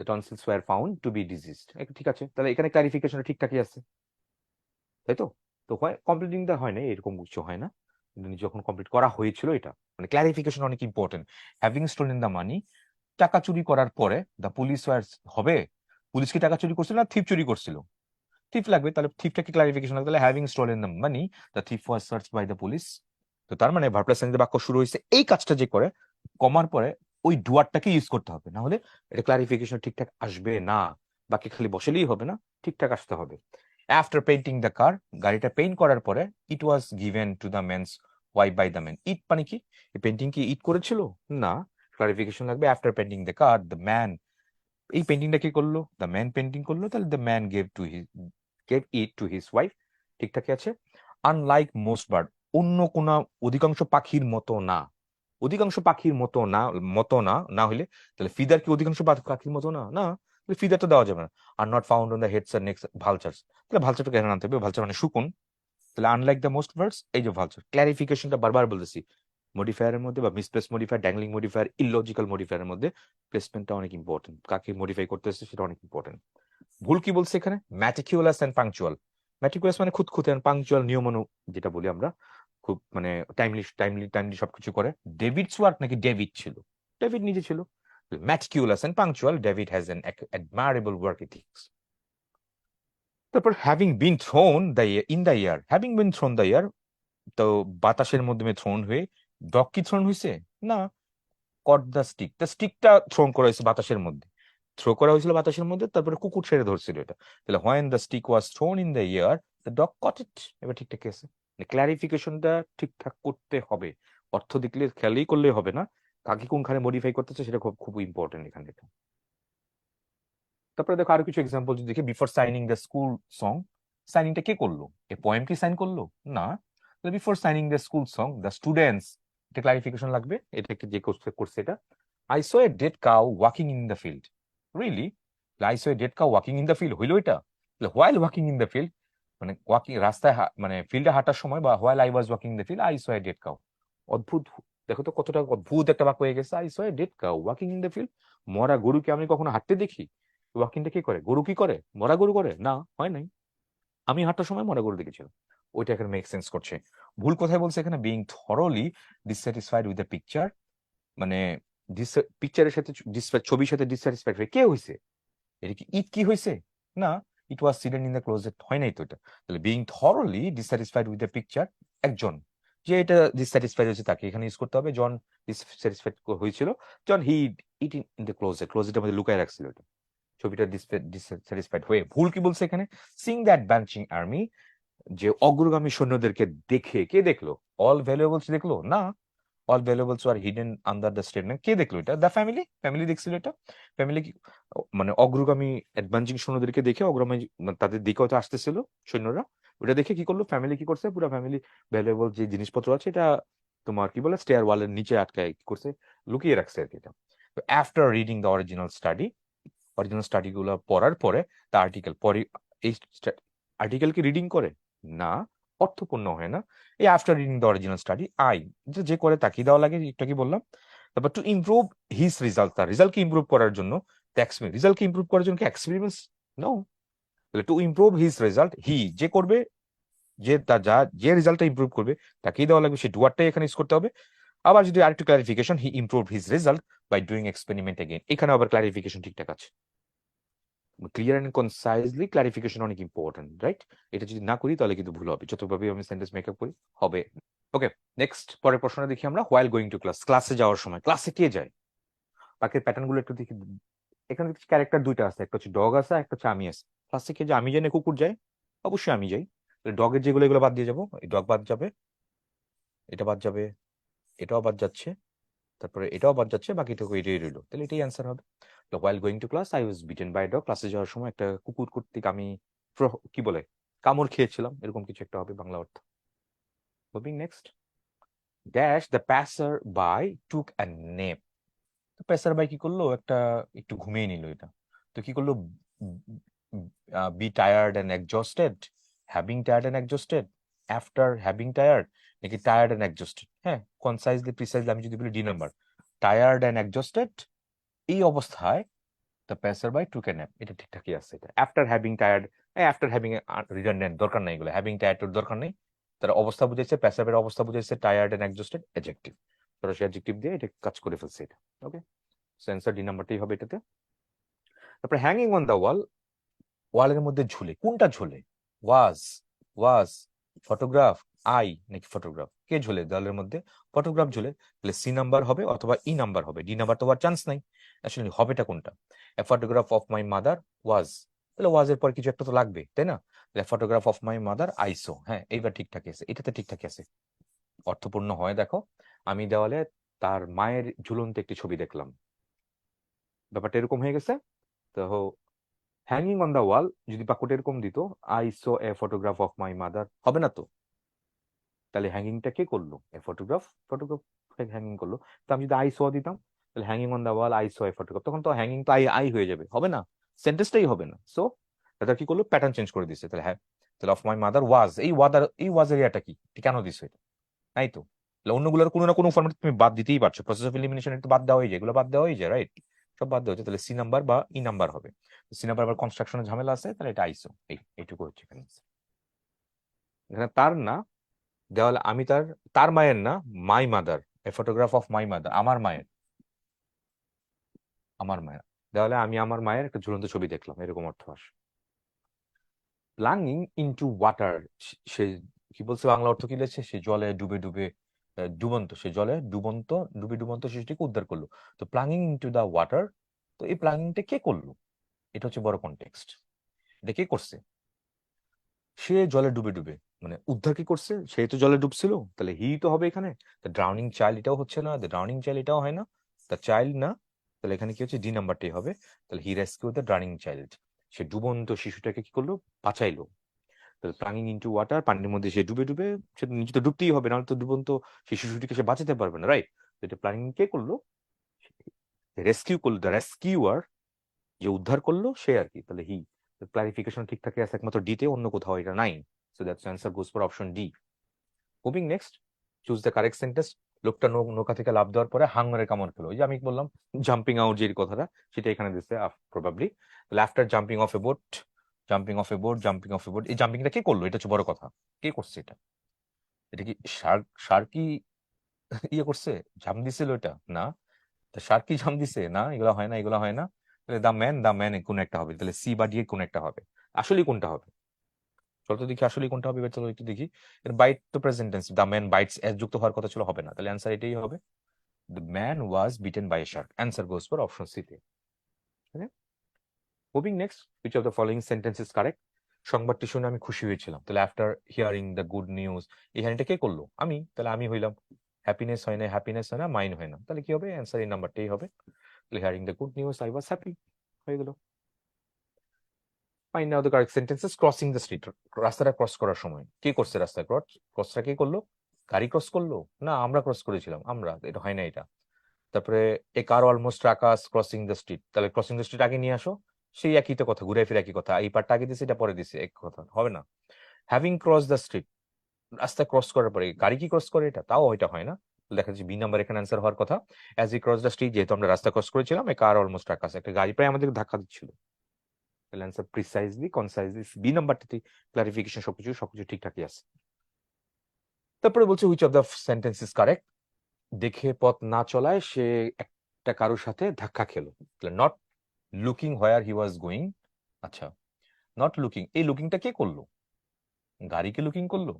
tonsils were found to be diseased, ঠিক আছে, তাহলে এখানে ক্লারিফিকেশনটা ঠিকঠাকই আছে, তাই তো? তো হয় কমপ্লিটিং দা হয় না, এরকম কিছু হয় না, কিন্তু যখন কমপ্লিট করা হয়েছিল, এটা মানে ক্লারিফিকেশন অনেক ইম্পর্টেন্ট। হ্যাভিং স্টোলেন দ্য মানি, টাকা চুরি করার পরে দ্য পুলিশ হবে, পুলিশ কি টাকা চুরি করছিল না থিফ চুরি করছিল? থিফ লাগবে, তাহলে থিফটাকে ক্লারিফিকেশন লাগবে, তাহলে having stolen the money the thief was search by the police. তো তার মানে ভার্ব প্লাস এন্ড বাক্য শুরু হয়েছে, এই কাজটা যে করে কমার পরে ওই ডুয়ারটাকে ইউজ করতে হবে, না হলে এটা ক্লারিফিকেশন ঠিকঠাক আসবে না। বাকি খালি বসলেই হবে না, ঠিকঠাক আসতে হবে। আফটার পেইন্টিং দ্য কার, গাড়িটা পেইন্ট করার পরে, it was given to the men's wife by the man, it মানে কি? এই পেইন্টিং কি ইট করেছিল? না, ক্লারিফিকেশন লাগবে, after painting the car the man, এই পেইন্টিংটা কি করলো? দ্য ম্যান পেইন্টিং করলো, তাহলে the man gave it to his wife, ঠিকঠাকই আছে। আনলাইক মোস্ট বার্ড, অন্য কোন অধিকাংশ পাখির মতো না, অধিকাংশ পাখির মতো না, না হলে তাহলে ফিদার কি অধিকাংশ পাখির মতো না? না, তাহলে ফিদার তো দেওয়া যাবে না। Are not found on the heads or necks vultures, তাহলে ভালচারটাকে এখানে আনতে হবে, ভালচার মানে শুকুন, তাহলে আনলাইক দ্য মোস্ট বার্ডস, এই যে ভালচার। ক্লারিফিকেশনটা বারবার বলতেছি, মডিফায়ারের মধ্যে বা misplace modifier, dangling modifier, illogical মডিফায়ারের মধ্যে প্লেসমেন্টটা অনেক ইম্পর্টেন্ট, কাকে মডিফাই করতেছে সেটা অনেক ইম্পর্টেন্ট। ভুল কি বলছে এখানে? ম্যাটিকিউলাস এন্ড পাংচুয়াল। ম্যাটিকুলাস মানে খুঁতখুঁতে, পাংচুয়াল নিয়মানু, যেটা বলি আমরা, খুব মানে টাইমলি সবকিছু করে। ডেভিডস ওয়ার্ক নাকি ডেভিড ছিল? ডেভিড নিজে ছিল। Meticulous and punctual, David has an admirable work ethics. তারপর having been thrown the in the year, having been thrown the year, তো বাতাসের মাধ্যমে থ্রোন হয়ে, ডগ কি থ্রোন হয়েছে? না, কট দ্য স্টিক, দ্য স্টিকটা থ্রোন করা হয়েছে বাতাসের মধ্যে, থ্রো করা হয়েছিল বাতাসের মধ্যে, তারপরে কুকুর ছেড়ে ধরছিল এটা। তাহলে when the stick was thrown in the air the dog caught it, এবার ঠিকঠাক আছে। ক্লারিফিকেশনটা ঠিকঠাক করতে হবে, অর্থ দেখলে খেয়ালই করলে হবে না, কাকে কোনখানে মডিফাই করতেছে সেটা খুব খুব ইম্পর্টেন্ট এখানে এটা। তারপরে দেখো আরো কিছু এক্সাম্পল যদি দেখি, বিফোর সাইনিং দ্য স্কুল সং, সাইনিংটা কে করলো? এ পোয়েম কি সাইন করলো? না, বিফোর সাইনিং the school song the students, এটা ক্লারিফিকেশন লাগবে, এটা যে করছে এটা। I saw a dead cow walking in the field. Really? I so a dead cow walking in the field, হইলো এটা? While walking in the field, মানে ওয়াকিং রাস্তায় মানে ফিল্ডে হাঁটার সময়, বা while I was walking in the field I so a dead cow. অদ্ভুত, দেখো তো কতটা অদ্ভুত একটা বাক্য হয়ে গেছে। I so a dead cow walking in the field. মরা গরুকে আমি কখনো হাঁটতে দেখি? ওয়াকিংটা কি করে? গরু কি করে? মরা গরু করে না, হয় নাই। আমি হাঁটার সময় মরা গরু দেখেছিলাম। ওইটা এখানে মেক সেন্স করছে। ভুল কোথায় বলছে এখানে? Being thoroughly dissatisfied with the picture, মানে পিকচারের সাথে ছবির সাথে ডিসস্যাটিসফাইড হয়ে কে হয়েছে? এটা কি ইট কি হয়েছে? না, ইট ওয়াজ সিডেন ইন দ্য ক্লোজেট, হয় নাই তো এটা। তাহলে being thoroughly dissatisfied with the picture, একজন যে এটা ডিসস্যাটিসফাইড হয়েছে তাকে এখানে ইউজ করতে হবে। জন ডিসস্যাটিসফাইড হয়েছিল, জন হি ইট ইন দ্য ক্লোজেট, ক্লোজেটের মধ্যে লুকায় রাখছিল এটা। ছবিটা ডিসস্যাটিসফাইড হয়ে। ভুল কি বলছে এখানে? সিং দ্যাট ব্যাঞ্চিং আর্মি, যে অগ্রগামী সৈন্যদেরকে দেখে, কে দেখলো? অল ভ্যালুয়েবলস দেখলো না, all valuables are hidden under the statement. কে দেখলো এটা? দ্য ফ্যামিলি, ফ্যামিলি দেখছিল এটা। ফ্যামিলি কি মানে অগ্রগামী অ্যাডভান্সিং সৈন্যদেরকে দেখে, অগ্রগামী মানে তাদের দিকে হয়তো আসতেছিল সৈন্যরা, ওটা দেখে কি করলো? ফ্যামিলি কি করছে? পুরো ফ্যামিলি ভ্যালুয়েবল যে জিনিসপত্র আছে এটা তোমার কি বলে স্টেয়ার ওয়ালের নিচে আটকায় কি করছে? লুকিয়ে রাখছে আর কি এটা। তো after reading the original study গুলো পড়ার পরে দ্য আর্টিকেল, পরে এই আর্টিকেল কি রিডিং করে না, অর্থপূর্ণ হয় না। এই after reading the original study, I যে করে তাকিয়ে দেওয়া লাগে, একটু কি বললাম। তারপর টু ইমপ্রুভ হিজ রেজাল্ট, তার রেজাল্টকে ইমপ্রুভ করার জন্য, রেজাল্টকে ইমপ্রুভ করার জন্য কি এক্সপেরিমেন্টস? নো। তাহলে টু ইমপ্রুভ হিজ রেজাল্ট, হি যে করবে, যে তার যে রেজাল্টটা ইমপ্রুভ করবে তাকেই দেওয়া লাগবে, সে ডুয়ারটাই এখানে ইউজ করতে হবে। আবার যদি আরেকটু clarification, he improve his result by doing experiment again, এখানে আবার ক্লারিফিকেশন ঠিকঠাক আছে। ক্লিয়ার এন্ড কনসাইজলি ক্লারিফিকেশন অনেক ইম্পর্টেন্ট, রাইট? এটা যদি না করি তাহলে কিন্তু ভুল হবে, যতভাবে আমি সেন্টেন্স মেকআপ করি হবে। ওকে, নেক্সট পরের প্রশ্নটা দেখি আমরা। হোয়াইল গোয়িং টু ক্লাস, ক্লাসে যাওয়ার সময়, ক্লাসে কে যায়? বাকি প্যাটার্ন গুলো একটু দেখি। এখানে ক্যারেক্টার দুইটা আছে, একটা হচ্ছে ডগ আছে, একটা হচ্ছে আমি আছে। ক্লাসে কে যায়? আমি যাই না কুকুর যায়? অবশ্যই আমি যাই। ডগের যেগুলো, এগুলো বাদ দিয়ে যাবো, এই ডগ বাদ যাবে, এটা বাদ যাবে, এটাও বাদ যাচ্ছে, তারপরে এটাও বাদ যাচ্ছে, বাকিটুকু এটাই রইলো। তাহলে এটাই অ্যান্সার হবে। তো while going to class I was beaten by dog, ক্লাসে যাওয়ার সময় একটা কুকুর কর্তৃক আমি কি বলে কামড় খেয়েছিলাম, এরকম কিছু একটা হবে বাংলা অর্থ। Moving next. Dash the passer by took a nap, passer by কি করলো? একটা একটু ঘুমিয়ে নিল এটা। তো কি করলো? Be tired and exhausted, having tired and exhausted, after having tired, নাকি টায়ার্ড অ্যান্ড এক্সজস্টেড? হ্যাঁ, কনসাইজলি প্রিসাইজলি আমি যদি বলি D number, tired and exhausted, এই অবস্থায় the passer by took a nap, এটা ঠিকঠাকই আছে। এটা after having tired, after having redundant, দরকার নাই এগুলো, হ্যাভিং টায়ার্ড দরকার নেই। তারা অবস্থা বুঝাইছে, প্যাসাবের অবস্থা বুঝাইছে, টায়ার্ড এন্ড এক্সজস্টেড অ্যাডজেক্টিভ, সরাসরি অ্যাডজেক্টিভ দিয়ে এটা কাজ করে ফেলছে এটা। ওকে, সেন্সার ডি নাম্বারটাই হবে এটাতে। তারপরে হ্যাঙ্গিং অন দ্য ওয়াল, ওয়ালের মধ্যে ঝুলে, কোনটা ঝুলে? ওয়াজ, ওয়াজ, ফটোগ্রাফ, আই নাকি ফটোগ্রাফ? কে ঝুলে দেওয়ালের মধ্যে? ফটোগ্রাফ ঝুলে। তাহলে সি নাম্বার হবে অথবা ই নাম্বার হবে, ডি নাম্বার তো আর চান্স নাই। আসলে হবেটা কোনটা? A photograph of my mother was, তাহলে ওয়াজ এর পর কিছু একটা তো লাগবে, তাই না? তাহলে ফটোগ্রাফ অফ মাই মাদার আইসো, হ্যাঁ এইবার ঠিকঠাক আছে, এটাতে ঠিকঠাক আছে, অর্থপূর্ণ হয়। দেখো, আমি দেওয়ালে তার মায়ের ঝুলন্ত একটি ছবি দেখলাম, ব্যাপারটা এরকম হয়ে গেছে। তো হ্যাঙ্গিং অন দ্য ওয়াল যদি বাক্যটা এরকম দিত, I so A photograph of my mother, হবে না তো? তাহলে হ্যাঙ্গিংটা কে করলো? এ ফটোগ্রাফ, ফটোগ্রাফ হ্যাঙ্গিং করলো। তো আমি যদি আই সো দিতাম, তাহলে hanging on the wall I so A photograph, তখন তো হ্যাঙ্গিং তো আই আই হয়ে যাবে, হবে না? সেন্টেন্সটাই হবে না। সো দাদা কি করলো? প্যাটার্ন চেঞ্জ করে দিচ্ছে। তাহলে হ্যাঁ, তাহলে অফ মাই মাদার ওয়াজ, এই ওয়াজ এরিয়াটা কি কেন দিছো এটা? নাই তো। তাহলে অন্যগুলোর কোনো না কোনো ফর্মেট তুমি বাদ দিতেই পারছো, প্রসেস অফ এলিমিনেশন একটু বাদ দেওয়া হয়ে যায়, এগুলো বাদ দেওয়া হয়ে যায়, রাইট? সব বাদ দেওয়া হচ্ছে। তাহলে সি নাম্বার বা ই নাম্বার হবে। সি নাম্বার আবার কনস্ট্রাকশনের ঝামেলা আছে, তাহলে এটা আইসো, এইটুকু হচ্ছে এখানে। এখানে তার না, দেওয়ালে আমি তার, তার মায়ের না, my mother, A photograph of my mother, আমার মায়ের, আমার মায়ের দেওয়ালে আমি আমার মায়ের একটা ঝুলন্ত ছবি দেখলাম, এরকম অর্থ আসে। প্লাঙ্গিং ইনটু ওয়াটার, সে কি বলছে? বাংলা অর্থ কি লিখছে? সে জলে ডুবে ডুবে ডুবন্ত, সে জলে ডুবন্ত, ডুবে ডুবন্ত শিশুটিকে উদ্ধার করলো। তো প্লাঙ্গিং ইনটু দা ওয়াটার, তো এই প্লাঙ্গিংটা কে করলো? এটা হচ্ছে বড় কনটেক্সট। এটা কে করছে? সে জলে ডুবে ডুবে, মানে উদ্ধার কি করছে? সে তো জলে ডুবছিল, তাহলে হি তো হবে এখানে। দ্য ড্রাউনিং চাইল্ড এটাও হচ্ছে না, দ্য ড্রাউনিং চাইল্ড এটাও হয় না, দ্য চাইল্ড না। তাহলে এখানে কি হচ্ছে? ডি নাম্বারটাই হবে। তাহলে হি রেস্কিউ দ্য ড্রাউনিং চাইল্ড, সে ডুবন্ত শিশুটাকে কি করলো? বাঁচাইলো। তাহলে প্লাঙ্গিং ইনটু ওয়াটার, পানির মধ্যে সে ডুবে ডুবে, সে তো নিচে তো ডুবতেই হবে, নাহলে তো ডুবন্ত সেই শিশুটিকে সে বাঁচাতে পারবে না, রাইট? এটা প্লাঙ্গিং কে করলো? রেস্কিউ করলো, দ্য রেস্কিউয়ার যে উদ্ধার করলো সে আর কি, তাহলে হি। ক্লারিফিকেশন ঠিকঠাকই আছে একমাত্র ডিতে, অন্য কোথাও এটা নাই। So that's answer goes for option D. Moving next, choose the correct sentence. লোকটা নৌকা থেকে লাফ দেওয়ার পরে হাঙ্গরের কামড় খেলো, ওই যে আমি বললাম জাম্পিং আউট যে কথাটা, সেটা এখানে দিচ্ছে প্রবাবলি। তাহলে after jumping of a boat, jumping of a boat, jumping of a boat, এই জাম্পিংটা কে করলো, এটা হচ্ছে বড় কথা। কে করছে এটা? এটা কি শার্ক? শার্ক কি ইয়ে করছে, ঝাম দিছিল এটা? না। শার্ক কি ঝাম দিছে? না, এগুলো হয় না, এগুলো হয় না। তাহলে দ্য ম্যান কোন একটা হবে, তাহলে সি বা ডি কোন একটা হবে। আসলে কোনটা হবে? চলো তো দেখি আসলে কোনটা হবে, এবার চলো একটু দেখি। বাইট তো present tense, the man bites S যুক্ত হওয়ার কথা ছিল, হবে না, তাহলে অ্যান্সার এটাই হবে। The man was beaten by a shark, answer goes for option C তে। Moving next, which of the following sentence is correct? সংবাদটি শুনে আমি খুশি হয়েছিলাম, তাহলে after hearing the good news, এখানে এটা কে করলো? আমি, তাহলে আমি হইলাম। হ্যাপিনেস হয় না, হ্যাপিনেস হয় না, মাইন হয় না, তাহলে কি হবে? অ্যান্সার এই নাম্বারটাই হবে। তাহলে hearing the good news I was happy হয়ে গেল। Find out the correct sentences. Crossing the street, রাস্তাটা ক্রস করার সময় কে করছে? রাস্তা ক্রসটা কে করলো? গাড়ি ক্রস করলো? না, আমরা ক্রস করেছিলাম, আমরা, এটা হয় না এটা। তারপরে a car almost truck us crossing the street, তাহলে ক্রসিং দ্য স্ট্রিট আগে নিয়ে আসো, সেই একই তো কথা, ঘুরে ফিরে একই কথা, এই পার্টটা আগে দিছে, এটা পরে দিছে, এক কথা হবে না। হ্যাভিং ক্রস দ্য স্ট্রিট, রাস্তা ক্রস করার পরে গাড়ি কি ক্রস করে? এটা তাও এটা হয় না। দেখা যাচ্ছে বি নাম্বার এখানে অ্যান্সার হওয়ার কথা। As he cross the street, যেহেতু আমরা রাস্তা ক্রস করেছিলাম, এ কার অলমোস্ট ট্রাক আস, একটা গাড়ি প্রায় আমাদের ধাক্কা দিচ্ছিল। তাহলে অ্যান্সার প্রিসাইজলি কনসাইজলি বি নাম্বারটাতে ক্লারিফিকেশন সবকিছু সবকিছু ঠিকঠাকই আছে। তারপরে বলছে which of the sentence is correct? দেখে পথ না চলায় সে একটা কারোর সাথে ধাক্কা খেলো, তাহলে not looking where he was going. আচ্ছা, নট লুকিং, এই লুকিংটা কে করলো? গাড়িকে লুকিং করলো?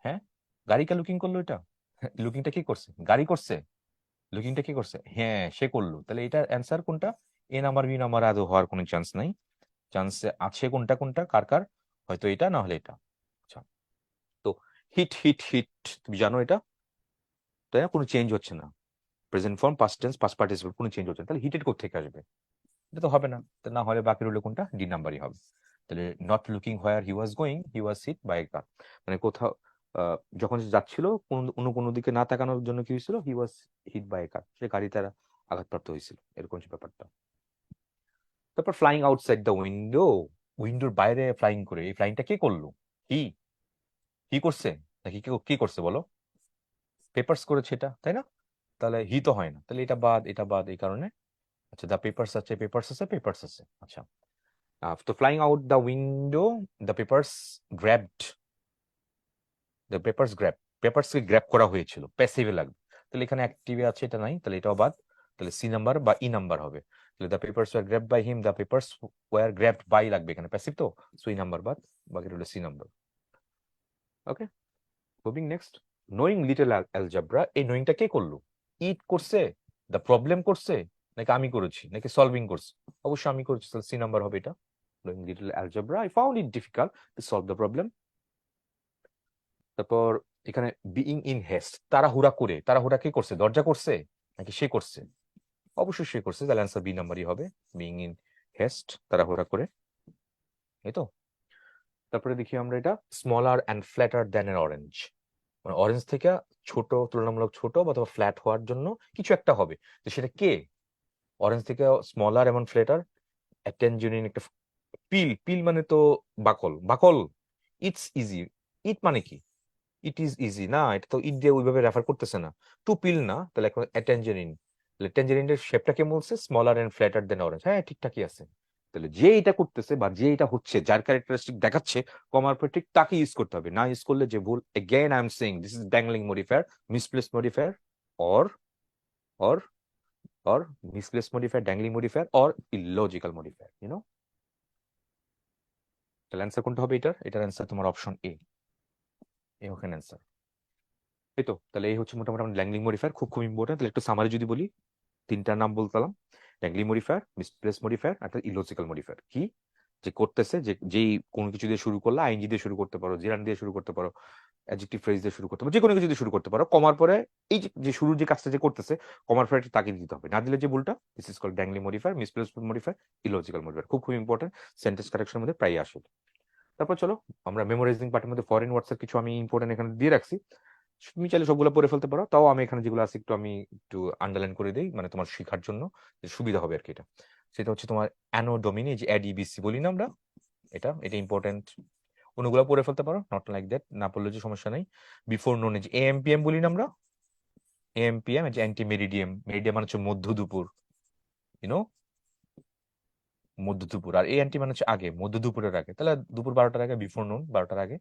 হ্যাঁ, গাড়িকে লুকিং করলো এটা? লুকিংটা কি করছে? গাড়ি করছে? লুকিংটা কি করছে? হ্যাঁ, সে করলো, তাহলে এটার অ্যান্সার কোনটা? এ নাম্বার বি নাম্বার আদৌ হওয়ার কোনো চান্স নাই। চান্স আছে কোনটা কোনটা কার কার? হয়তো এটা, না হলে এটা। আচ্ছা, তো হিট হিট হিট, তুমি জানো এটা, তাই না? কোনো চেঞ্জ হচ্ছে না, present form past tense past participle কোনো চেঞ্জ হচ্ছে না, তাহলে হিটেড কোত্থেকে আসবে? এটা তো হবে না, তা না হলে বাকি রইলো কোনটা? ডি নাম্বারই হবে। তাহলে not looking where he was going he was hit by a car, মানে কোথাও যখন সে যাচ্ছিল অন্য কোনো দিকে না তাকানোর জন্য কি হয়েছিল? হি ওয়াজ হিট বাই এ কার, সে গাড়ি তারা আঘাতপ্রাপ্ত হয়েছিল, এরকম হচ্ছে ব্যাপারটা। তারপর ফ্লাইং আউটসাইড দ্য উইন্ডো, উইন্ডোর বাইরে ফ্লাইং করে, এই ফ্লাইংটা কে করলো? হি, হি করছে নাকি কি করছে বলো? পেপারস করেছে এটা, তাই না? তাহলে হি তো হয় না, তাহলে এটা বাদ, এটা বাদ, এই কারণে। আচ্ছা, দ্য পেপারস আছে, পেপারস আছে, পেপারস আছে। আচ্ছা, তো flying out the window, the papers grabbed, the papers grab, পেপারসকে গ্র্যাব করা হয়েছিল, প্যাসিভে লাগবে, তাহলে এখানে অ্যাক্টিভে আছে, এটা নাই, তাহলে এটাও বাদ। তাহলে সি নাম্বার বা ই নাম্বার হবে। তাহলে the papers were grabbed by him, the papers were grabbed by লাগবে এখানে, প্যাসিভ তো, সো ই নাম্বার বাদ, বাকি হলো C number. Okay, moving next, knowing little algebra, এই নোয়িংটা কে করলো? ইট করছে, দ্য প্রবলেম করছে, নাকি আমি করেছি, নাকি সলভিং করছে? অবশ্যই আমি করেছি, তাহলে সি নাম্বার হবে এটা। Knowing little algebra I found it difficult to solve the problem. তারপর এখানে বিইং ইন হেস্ট, তাড়াহুড়া করে, তাড়াহুড়া কে করছে? দরজা করছে নাকি সে করছে? অবশ্যই সে করছে, তাহলে অ্যান্সার বি নাম্বারই হবে, বিইং ইন হেস্ট, তাড়াহুড়া করে, এই তো। তারপরে দেখি আমরা এটা, smaller and platter than N orange, মানে অরেঞ্জ থেকে ছোট, তুলনামূলক ছোট অথবা ফ্ল্যাট হওয়ার জন্য কিছু একটা হবে, তো সেটা কে? অরেঞ্জ থেকে স্মলার এবং ফ্ল্যাটার, ট্যাঞ্জেরিন একটা, পিল, পিল মানে তো বাকল, বাকল। ইটস ইজি, ইট মানে কি? ইট ইজ ইজি না, এটা তো ইট দিয়ে ওইভাবে রেফার করতেছে না। টু পিল না, তাহলে এখন ট্যাঞ্জেরিন, তাহলে ট্যাঞ্জেরিনের শেপটা কেমন বলছে? Smaller and flatter than orange, হ্যাঁ ঠিকঠাকই আছে। তাহলে যে এটা করতেছে বা যে এটা হচ্ছে, যার ক্যারেক্টারিস্টিক দেখাচ্ছে কমার পর, ঠিক তাকে ইউজ করতে হবে, না ইউজ করলে যে ভুল। Again I am saying this is dangling modifier, misplace modifier, or or or misplace modifier, dangling modifier, or illogical modifier, তাহলে অ্যান্সার কোনটা হবে এটার? এটার অ্যান্সার তোমার অপশন এ, এ ওখানে অ্যান্সার। এই তো, তাহলে এই হচ্ছে মোটামুটি আমাদের ল্যাংলিং মডিফায়ার, খুব খুব ইম্পর্টেন্ট। তাহলে একটু সামারি যদি বলি, তিনটার নাম বলতাম, ল্যাংলি মডিফায়ার, মিসপ্লেস মডিফায়ার, একটা ইলজিক্যাল মডিফায়ার। কি? যে করতেছে, যে যেই কোনো কিছু দিয়ে শুরু করলে আইনজি দিয়ে শুরু করতে পারো, জিরান দিয়ে শুরু করতে পারো, অ্যাডজেক্টিভ ফ্রেজ দিয়ে শুরু করতে পারো, যে কোনো কিছু দিয়ে শুরু করতে পারো, কমার পরে এই যে শুরুর যে কাজটা যে করতেছে, কমার পরে তাকে দিতে হবে, না দিলে যে ভুলটা, this is called dangling modifier, misplace modifier, illogical modifier, খুব খুব ইম্পর্টেন্ট, সেন্টেন্স কারেকশনের মধ্যে প্রায় আসে। তারপর চলো আমরা মেমোরাইজিং পার্টের মধ্যে ফরেন ওয়ার্ডস এর কিছু আমি ইম্পর্টেন্ট এখানে দিয়ে রাখছি, তুমি চাইলে সবগুলো পড়ে ফেলতে পারো, তাও আমি এখানে যেগুলো আছে একটু আমি একটু আন্ডারলাইন করে দিই, মানে তোমার শেখার জন্য সুবিধা হবে আর কি এটা। সেটা হচ্ছে তোমার অ্যানোডোমিনি, যে অ্যাডিবিসি বলি না আমরা, এটা এটা ইম্পর্টেন্ট। অন্যগুলো পড়ে ফেলতে পারো, নট লাইক দ্যাট, না পড়লে যে সমস্যা নেই। বিফোর নোন যে এএমপিএম বলি না আমরা, এএমপিএম যে অ্যান্টি মেরিডিয়াম, মেরিডিয়াম মানে হচ্ছে মধ্য দুপুর, ইউনো, মধ্য দুপুর। আর এ অ্যান্টি মানে হচ্ছে আগে, মধ্য দুপুরের আগে, তাহলে দুপুর 12টার আগে, বিফোর নোন 12টার আগে।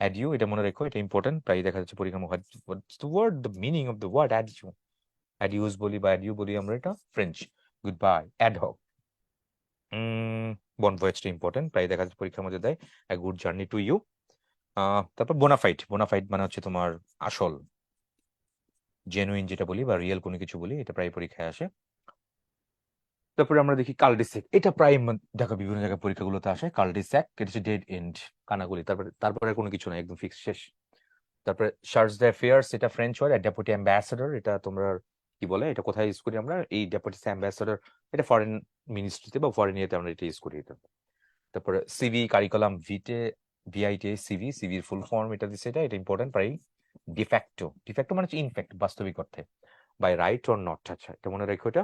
অ্যাডিউ, এটা মনে রেখো, এটা ইম্পর্টেন্ট, প্রায় দেখা যাচ্ছে পরীক্ষা মুখ। The word, the meaning of the word adieu, adieus বলি বা অ্যাডিউ বলি আমরা, এটা ফ্রেঞ্চ। Good bye, ad hoc. বন ভয়েজটা ইম্পর্টেন্ট, প্রায় দেখা যাচ্ছে পরীক্ষার মধ্যে দেয়, a good journey to you. তারপর বোনাফাইড, বোনাফাইড মানে হচ্ছে তোমার আসল, জেনুইন যেটা বলি বা রিয়েল কোনো কিছু বলি, এটা প্রায় পরীক্ষায় আসে। তারপরে আমরা দেখি কালডিসেক, এটা প্রায় দেখো বিভিন্ন জায়গায় পরীক্ষাগুলোতে আসে। কালডিসেক এটা হচ্ছে ডেড এন্ড, কানাগুলি, তারপরে কোনো কিছু নাই, একদম ফিক্স, শেষ। তারপরে চার্জ d'affaires, এটা ফ্রেঞ্চ ওয়ার্ড। ডেপুটি অ্যাম্বাসেডর, এটা তোমরা কি বলে, এটা কোথায় ইউজ করি আমরা, এই ডেপুটি অ্যাম্বাসেডর, এটা ফরেন মিনিস্ট্রিতে বা ফরেন ইয়েতে আমরা এটা ইউজ করি এটা। তারপরে সিভি, কারিকুলাম ভিটে, ভিআইটি, সিভি, সিভির ফুল ফর্ম এটা দিচ্ছে, এটা এটা ইম্পর্টেন্ট প্রায়। ডিফ্যাক্টো, ডিফ্যাক্টো মানে হচ্ছে ইনফ্যাক্ট, বাস্তবিক অর্থে, বাই রাইট অর নট, আচ্ছা এটা মনে রাখো। এটা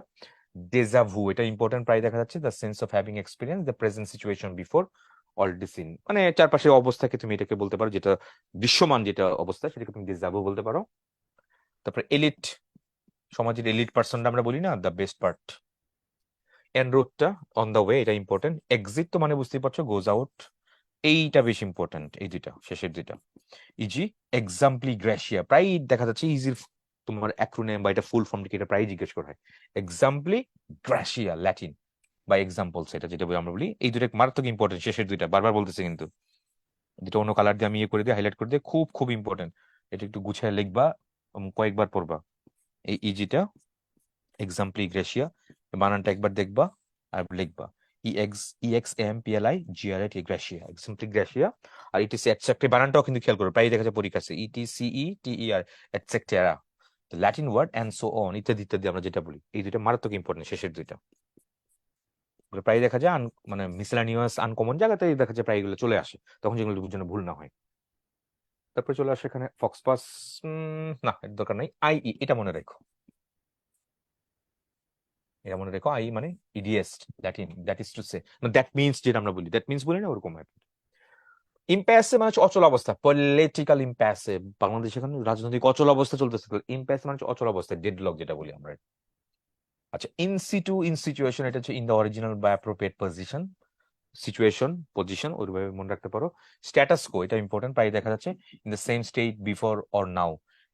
ডেজাভু, এটা ইম্পর্টেন্ট, প্রায় দেখা যাচ্ছে, the sense of having experience the present situation before already seen, মানে চারপাশের অবস্থাকে তুমি এটাকে বলতে পারো, যেটা দৃশ্যমান যেটা অবস্থা সেটাকে তুমি ডেজাভু বলতে পারো। তারপরে এলিট, সমাজের এলিট পার্সনটা আমরা বলি না, দ্য বেস্ট পার্ট। এন রুটটা অন দ্য ওয়ে, এটা ইম্পর্টেন্ট। এক্সিট তো মানে বুঝতেই পারছো, গোজ আউট, এইটা বেশি ইম্পর্টেন্ট, এই দুইটা, শেষের দুইটা। ইজি, এক্সাম্পলি গ্রেসিয়া, প্রায় দেখা যাচ্ছে ইজির তোমার অ্যাক্রোনিম বা এটা ফুল ফর্ম কি, এটা প্রায় জিজ্ঞেস করা হয়। এক্সাম্পলি গ্রেসিয়া, ল্যাটিন, বা এক্সাম্পলস, এটা যেটা আমরা বলি, এই দুটো মারাত্মক ইম্পর্টেন্ট, শেষের দুইটা বারবার বলতেছে কিন্তু, যেটা অন্য কালার দিয়ে আমি ইয়ে করে দিই, হাইলাইট করে দিই, খুব খুব ইম্পর্টেন্ট। এটা একটু গুছিয়ে লিখবা, কয়েকবার পড়বা। এই ইজিটা, এক্সাম্পলি গ্রেসিয়া, বানানটা একবার দেখবা আর লিখবা, EXAMPLI গ্রেসিয়া, এক্সাম্পলি গ্রেসিয়া। আর ইটিসি এটসেক্টে, বানানটাও কিন্তু খেয়াল করো, প্রায় দেখা যায় পরীক্ষা আছে, ETCETER etcetera, Latin word and so on, ইত্যাদি ইত্যাদি আমরা যেটা বলি, এই দুইটা মারাত্মক ইম্পর্টেন্ট, শেষের দুইটা। প্রায় দেখা যায় মানে মিসেলানিয়াস আনকমন জায়গাতে দেখা যায় প্রায় এগুলো চলে আসে, তখন যেগুলো জন্য ভুল না হয়। তারপরে চলে আসে এখানে ফক্সপাস, না এর দরকার নাই। আইই, এটা মনে রাখো, এটা মনে রেখো, আই মানে id est, Latin, that is to say, that means, যেটা আমরা বলি দ্যাট মিনস বলি না, ওরকম আর কি। ইম্প্যাসিভ মানে হচ্ছে অচল অবস্থা, পলিটিক্যাল ইম্প্যাসিভ, বাংলাদেশে এখন রাজনৈতিক অচল অবস্থা চলতেছে, ইম্প্যাসিভ মানে হচ্ছে অচল অবস্থা, ডেডলক যেটা বলি আমরা। আচ্ছা, ইনসিটু, ইনসিচুয়েশন, এটা হচ্ছে ইন দ্য অরিজিনাল বা অ্যাপ্রোপ্রিয়েট পজিশন, সিচুয়েশন, পজিশন, ওইভাবে মনে রাখতে পারো। স্ট্যাটাস কো, এটা ইম্পর্টেন্ট, প্রায় দেখা যাচ্ছে in the same state before or now,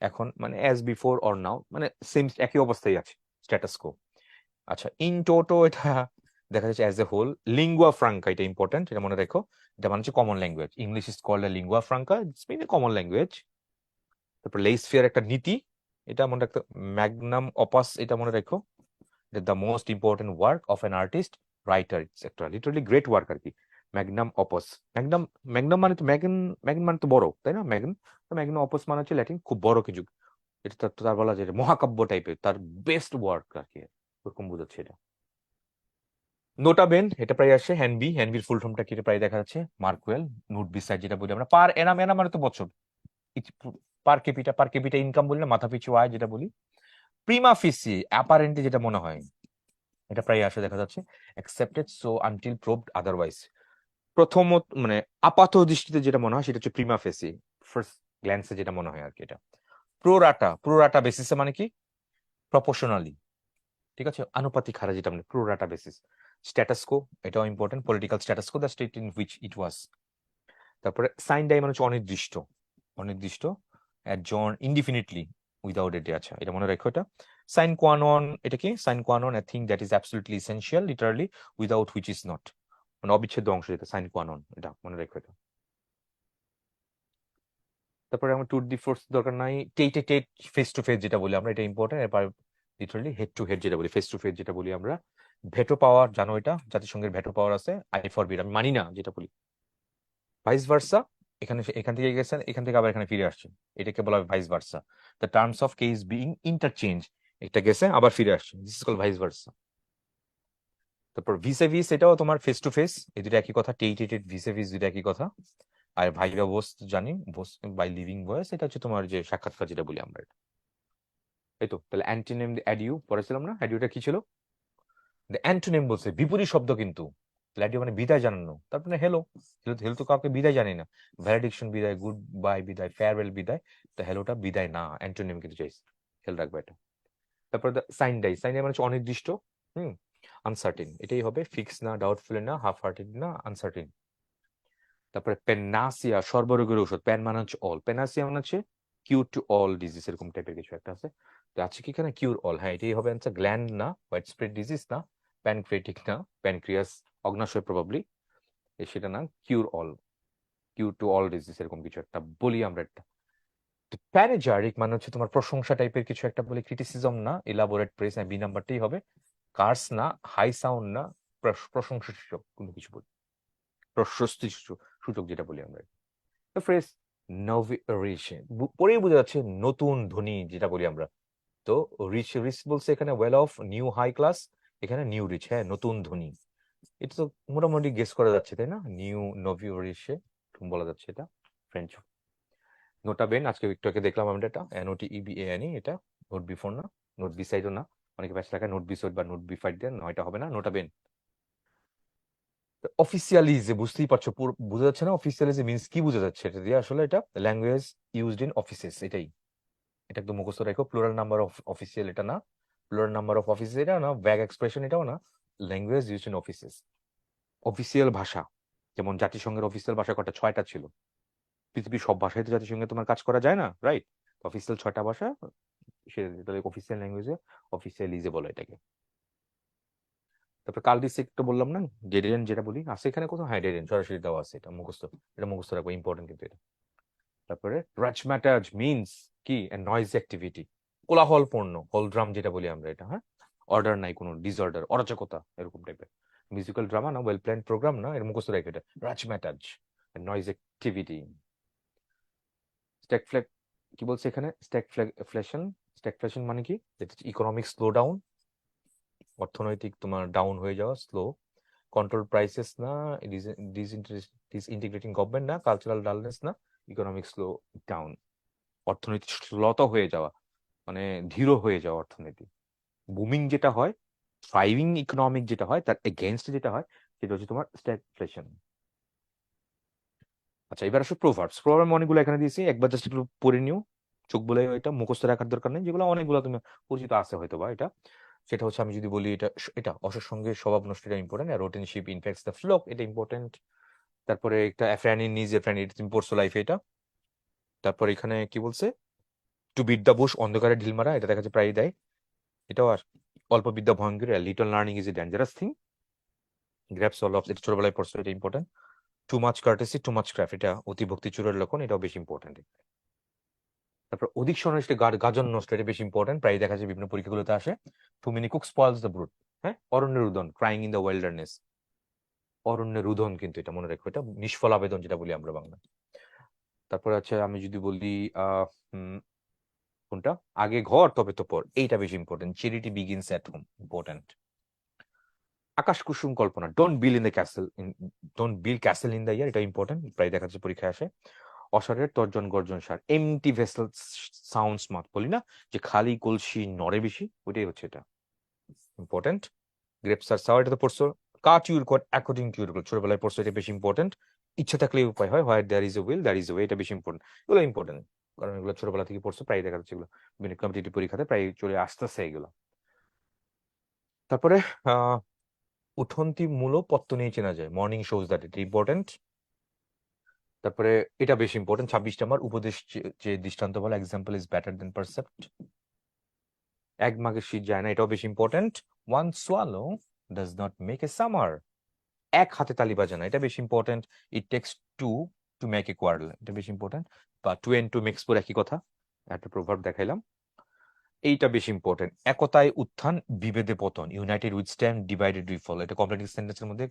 এখন মানে অ্যাজ বিফোর অর নাও, মানে সেম, একই অবস্থায় আছে, স্ট্যাটাস কো। আচ্ছা, ইন টোটো, এটা দেখা যাচ্ছে as a whole. Lingua franca, এটা ইম্পর্টেন্ট, এটা মনে রেখো, এটা মানে হচ্ছে common language, English is called a lingua franca, it's mean a common language. তারপর লেইসফিয়ার একটা নীতি, এটা মনে রাখতে। ম্যাগনাম অপাস, এটা মনে রেখো, এটা the most important work of an artist writer, it's একটা লিটারালি গ্রেট ওয়ার্ক আর কি। ম্যাগনাম অপাস, ম্যাগনাম, ম্যাগনাম মানে তো ম্যাগন, ম্যাগন মানে তো বড়, তাই না, ম্যাগন, ম্যাগনাম অপাস মানে হচ্ছে ল্যাটিন খুব বড় কিছু, এটা তার বলা যায় মহাকাব্য টাইপের, তার বেস্ট ওয়ার্ক আর কি, ওরকম বোঝাচ্ছে এটা। নোটা বেন, এটা প্রায় আসে। হ্যানবি, হ্যানবির ফুল ফর্মটা কি, এটা প্রায় দেখা যাচ্ছে মার্কুয়েল। নোট বিসাইড, যেটা বলি আমরা, পার এনাম, এনাম মানে তো বছর, পার ক্যাপিটা, পার ক্যাপিটা ইনকাম বলি না, মাথা পিছু আয় যেটা বলি। প্রিমা ফিসি, অ্যাপারেন্টলি যেটা মনে হয়, এটা প্রায় আসে দেখা যাচ্ছে। Accepted so until proved otherwise, প্রথমত মানে আপাত দৃষ্টিতে যেটা মনে হয় সেটা হচ্ছে প্রিমা ফেসি, ফার্স্ট গ্ল্যান্সে যেটা মনে হয় আর কি। এটা প্রোরাটা, প্রোরাটা বেসিসে মানে কি, প্রপোর্শনালি, ঠিক আছে, আনুপাতিক হারে যেটা মানে প্রোরাটা বেসিস। স্ট্যাটাসকো, এটাও important, political status quo, the state in which it was. তারপরে সাইন ডাই মানে হচ্ছে অনির্দিষ্ট, অনির্দিষ্ট, adjourn indefinitely without a day, আচ্ছা এটা মনে রাখো। এটা সাইন কোয়ানন, এটা কি, sine qua non a thing that is absolutely essential literally without which is not, মানে অবিচ্ছেদ্য অংশ যেটা, সাইন কোয়ানন, এটা মনে রাখো এটা। তারপরে আমার টুর দি ফোর্স দরকার নাই। টেটে টেট, ফেস টু ফেস যেটা বলি আমরা, এটা ইম্পর্টেন্ট। এরপর লিটারালি হেড টু হেড যেটা বলি, ফেস টু ফেস যেটা বলি আমরা। ভেটো পাওয়ার, জানো এটা জাতিসংঘের ভেটো পাওয়ার আছে, আই ফর বিট, আমি মানি না যেটা বলি। ভাইস ভার্সা, এখানে এখান থেকে গেছেন, এখান থেকে আবার এখানে ফিরে আসছেন, এটাকে বলা হয় vice versa. The terms of case being interchange, এটা গেছে আবার ফিরে আসছে, this is called vice versa. তারপর ভিসে ভিস, এটাও তোমার ফেস টু ফেস, এই দুটো একই কথা, টেট ভিসে ভিস দুটো একই কথা। আর ভাইভা ভোস জানি, ভোস বাই লিভিং ভয়েস, এটা হচ্ছে তোমার যে সাক্ষাৎকার যেটা বলি আমরা। এই তো, তাহলে অ্যান্টিনেম অ্যাডিউ পড়েছিলাম না, অ্যাডিউটা কি ছিল, অ্যান্টোনিম বলছে বিপরীত শব্দ, কিন্তু গ্ল্যাডিও মানে বিদায় জানানো, তারপরে হেলো। হেলো তো কাউকে বিদায় জানি না, ভ্যালিডিকশন বিদায়, গুড বাই বিদায়, ফেয়ারওয়েল বিদায়, তো হেলোটা বিদায় না, অ্যান্টোনিম কিন্তু চাইছে, খেয়াল রাখবে এটা। তারপর সাইন ডাই, সাইন ডাই মানে হচ্ছে অনির্দিষ্ট, হুম, আনসার্টিন, এটাই হবে, ফিক্স না, ডাউটফুল না, হাফ হার্টেড না, আনসার্টিন। তারপরে পেনাসিয়া, সর্বরোগের ঔষধ, প্যান মানে হচ্ছে অল, পেনাসিয়া মানে হচ্ছে কিউর টু অল ডিজিজ, এরকম টাইপের কিছু একটা আছে। তো আছে কি এখানে কিউর অল, হ্যাঁ এটাই হবে অ্যান্সার, গ্ল্যান্ড না, হোয়াইট স্প্রেড ডিজিজ না, প্যানক্রিয়াটিক না, প্যানক্রিয়াস অগ্নাশয় প্রবাবলি, সেটা না, কিউর অল, কিউর টু অল ডিজিজ এরকম কিছু একটা বলি আমরা একটা। প্যানেজারিক মানে হচ্ছে তোমার প্রশংসা টাইপের কিছু একটা বলি, ক্রিটিসিজম না, ইলাবোরেট প্রেস না, বি নাম্বারটাই হবে, কার্স না, হাই সাউন্ড না, প্রশংসা সূচক কোনো কিছু বলি, প্রশস্তি সূচক যেটা বলি আমরা। ফ্রেজ নভিরিশন, পরেই বোঝা যাচ্ছে নতুন ধ্বনি যেটা বলি আমরা। তো রিচ, রিচ বলছে এখানে well off, new high class, এখানে নিউ রিচ, হ্যাঁ নতুন ধ্বনি, এটা তো মোটামুটি গেস করা যাচ্ছে তাই না, নিউ নভিরিশে বলা যাচ্ছে এটা ফ্রেঞ্চ। নোটা বেন, আজকে একটু আগে দেখলাম আমরা এটা, NOTEBANE, এটা নোট বিফোর না, নোট বিসাইডও না, অনেকে ব্যাচ লেখায় নোট বিসাইড বা নোট বিফাইড দেন, নয়টা হবে না, নোটা বেন। অফিসিয়ালি যে বুঝতেই পারছো, পুরো বোঝা যাচ্ছে না অফিসিয়ালি যে মিন্স কি বোঝা যাচ্ছে এটা দিয়ে, আসলে এটা ল্যাঙ্গুয়েজ ইউজড ইন অফিসেস, এটাই, এটা একদম মুখস্থ রাখো, প্লুরাল নাম্বার অফ অফিসিয়াল এটা না, প্লুরাল নাম্বার অফ অফিস এটা না, ব্যাগ এক্সপ্রেশন এটাও না, language used in offices. Official ভাষা, যেমন জাতিসংঘের অফিসিয়াল ভাষা কটা, 6টা ছিল, পৃথিবীর সব ভাষায় তো জাতিসংঘে তোমার কাজ করা যায় না, রাইট, অফিসিয়াল 6টা ভাষা, সে অফিসিয়াল ল্যাঙ্গুয়েজে অফিসিয়াল ইজে বলে এটাকে। তারপর কালডিসিক তো বললাম না, ডেডেন যেটা বলি আছে এখানে কোথাও, হ্যাঁ ডেডেন সরাসরি দেওয়া আছে, এটা মুখস্থ, এটা মুখস্থ রাখবো, ইম্পর্টেন্ট কিন্তু এটা। তারপরে রাজম্যাটাজ মিনস কি, নয়েজ অ্যাক্টিভিটি, কোলাহলপূর্ণ, হোলড্রাম যেটা বলি আমরা এটা, হ্যাঁ, অর্ডার নাই কোনো, ডিসঅর্ডার, অরাজকতা এরকম টাইপের, মিউজিক্যাল ড্রামা না, ওয়েল প্ল্যান প্রোগ্রাম না, এর মুখস্থ রাখবে এটা, রাজম্যাটাজ, নয়েজ অ্যাক্টিভিটি। স্ট্যাগফ্লেট, কি বলছে এখানে, স্ট্যাগফ্লেশন, স্ট্যাগফ্লেশন মানে কি, এটা ইকোনমিক স্লো ডাউন, অর্থনৈতিক তোমার ডাউন হয়ে যাওয়া, স্লো, কন্ট্রোল প্রাইসেস না, ডিসইন্টিগ্রেটিং গভর্নমেন্ট না, কালচারাল ডালনেস না, ইকোনমিক স্লো ডাউন, অর্থনৈতিক শ্লথ হয়ে যাওয়া, মানে ধীর হয়ে যাওয়া অর্থনীতি। বুমিং যেটা হয়, থ্রাইভিং ইকোনমিক যেটা হয়, তার এগেনস্ট যেটা হয়, সেটা হচ্ছে তোমার স্ট্যাগফ্লেশন। আচ্ছা এবার আসো প্রোভার্বস, প্রোভার্ব অনেকগুলো এখানে দিয়েছি, একবার জাস্ট একটু পড়ে নিও, চোখ বলে, এটা মুখস্থ রাখার দরকার নেই, যেগুলো অনেকগুলো তুমি পরিচিত আছে হয়তো বা এটা। সেটা হচ্ছে আমি যদি বলি এটা, এটা অসৎ সঙ্গে স্বভাব নষ্ট, এটা ইম্পর্টেন্ট, আর রোটেনশিপ ইনফেক্টস দ্য ফ্লক, এটা ইম্পর্টেন্ট। তারপরে একটা ফ্যানি নিজ এ ফ্যানি, তুমি পড়ছো লাইফে এটা। তারপর এখানে কি বলছে, টু বিট দ্য বুশ, অন্ধকারে ঢিল মারা, এটা দেখা যাচ্ছে প্রায় দেয়, এটাও। আর অল্প বিদ্যা ভয়ঙ্কর, little learning is a dangerous thing, grasps all of, এটা ছোটবেলায় পড়ছো, এটা important. Too much courtesy too much craft, এটা অতি ভক্তি চুরের লক্ষণ, এটাও বেশি ইম্পর্টেন্ট। তারপর অধিক সন্ন্যাসী গাজন নষ্ট, এটা বেশি ইম্পর্টেন্ট, প্রায় দেখা যায় বিভিন্ন পরীক্ষাগুলোতে আসে। Too many cook spoils the brute, হ্যাঁ, অরণ্যের রুদন, ক্রাইং ইন দ্য ওয়াইল্ডারনেস, অরণ্যের রুদন কিন্তু এটা মনে রাখো, এটা নিষ্ফল আবেদন যেটা বলি আমরা বাংলা। তারপর আছে আমি যদি বলি আহ কোনটা, আগে ঘর তবে তো পর, এইটা বেশি important, charity begins at home, important. Akash Kusum Kalpana, don't bill in the castle, don't bill castle in the ইয়ার, এটা ইম্পর্টেন্ট, প্রায় দেখা যাচ্ছে পরীক্ষায় আসে। অসারের তর্জন গর্জন সার, এমটি ভেসেল সাউন্ডস মাত, বলি না যে খালি কলসি নড়ে বেশি, ওইটাই হচ্ছে এটা, ইম্পর্টেন্ট। গ্রেপস আর সাওয়ার, এটা তো পড়ছো। Cut your coat according to your goal, ছোটবেলায় পড়ছো, এটা বেশি ইম্পর্টেন্ট। ইচ্ছা থাকলে উপায় হয়, where there is a will there is a way, এটা বেশি ইম্পর্টেন্ট, এগুলো ইম্পর্টেন্ট, কারণ এগুলো ছোটবেলা থেকে পড়ছো, প্রায় দেখা যাচ্ছে এগুলো বিভিন্ন কম্পিটিটিভ পরীক্ষাতে প্রায় চলে আসতেছে এগুলো। তারপরে আহ উঠন্তি মূল পত্ত নিয়ে চেনা যায়, মর্নিং শোজ দ্যাট, এটা ইম্পর্টেন্ট। তারপরে এটা বেশি ইম্পর্টেন্ট, 26 নম্বর, উপদেশ যে দৃষ্টান্ত বলে, example is better than precept. এক মাঘের শীত যায় না, এটাও বেশি important. One swallow does not make a summer, এক হাতে তালি বাজানো, এটা বেশি important. It takes two to make a quarrel, এটা বেশি ইম্পর্টেন্ট। বা two and two makes four, একই কথা, একটা প্রভাব দেখাইলাম। এইটা বেশি ইম্পর্টেন্ট, একতায় উত্থান বিভেদে পতন, united with stand divided we fall, এটা কমপ্লিট সেন্টেন্সের মধ্যে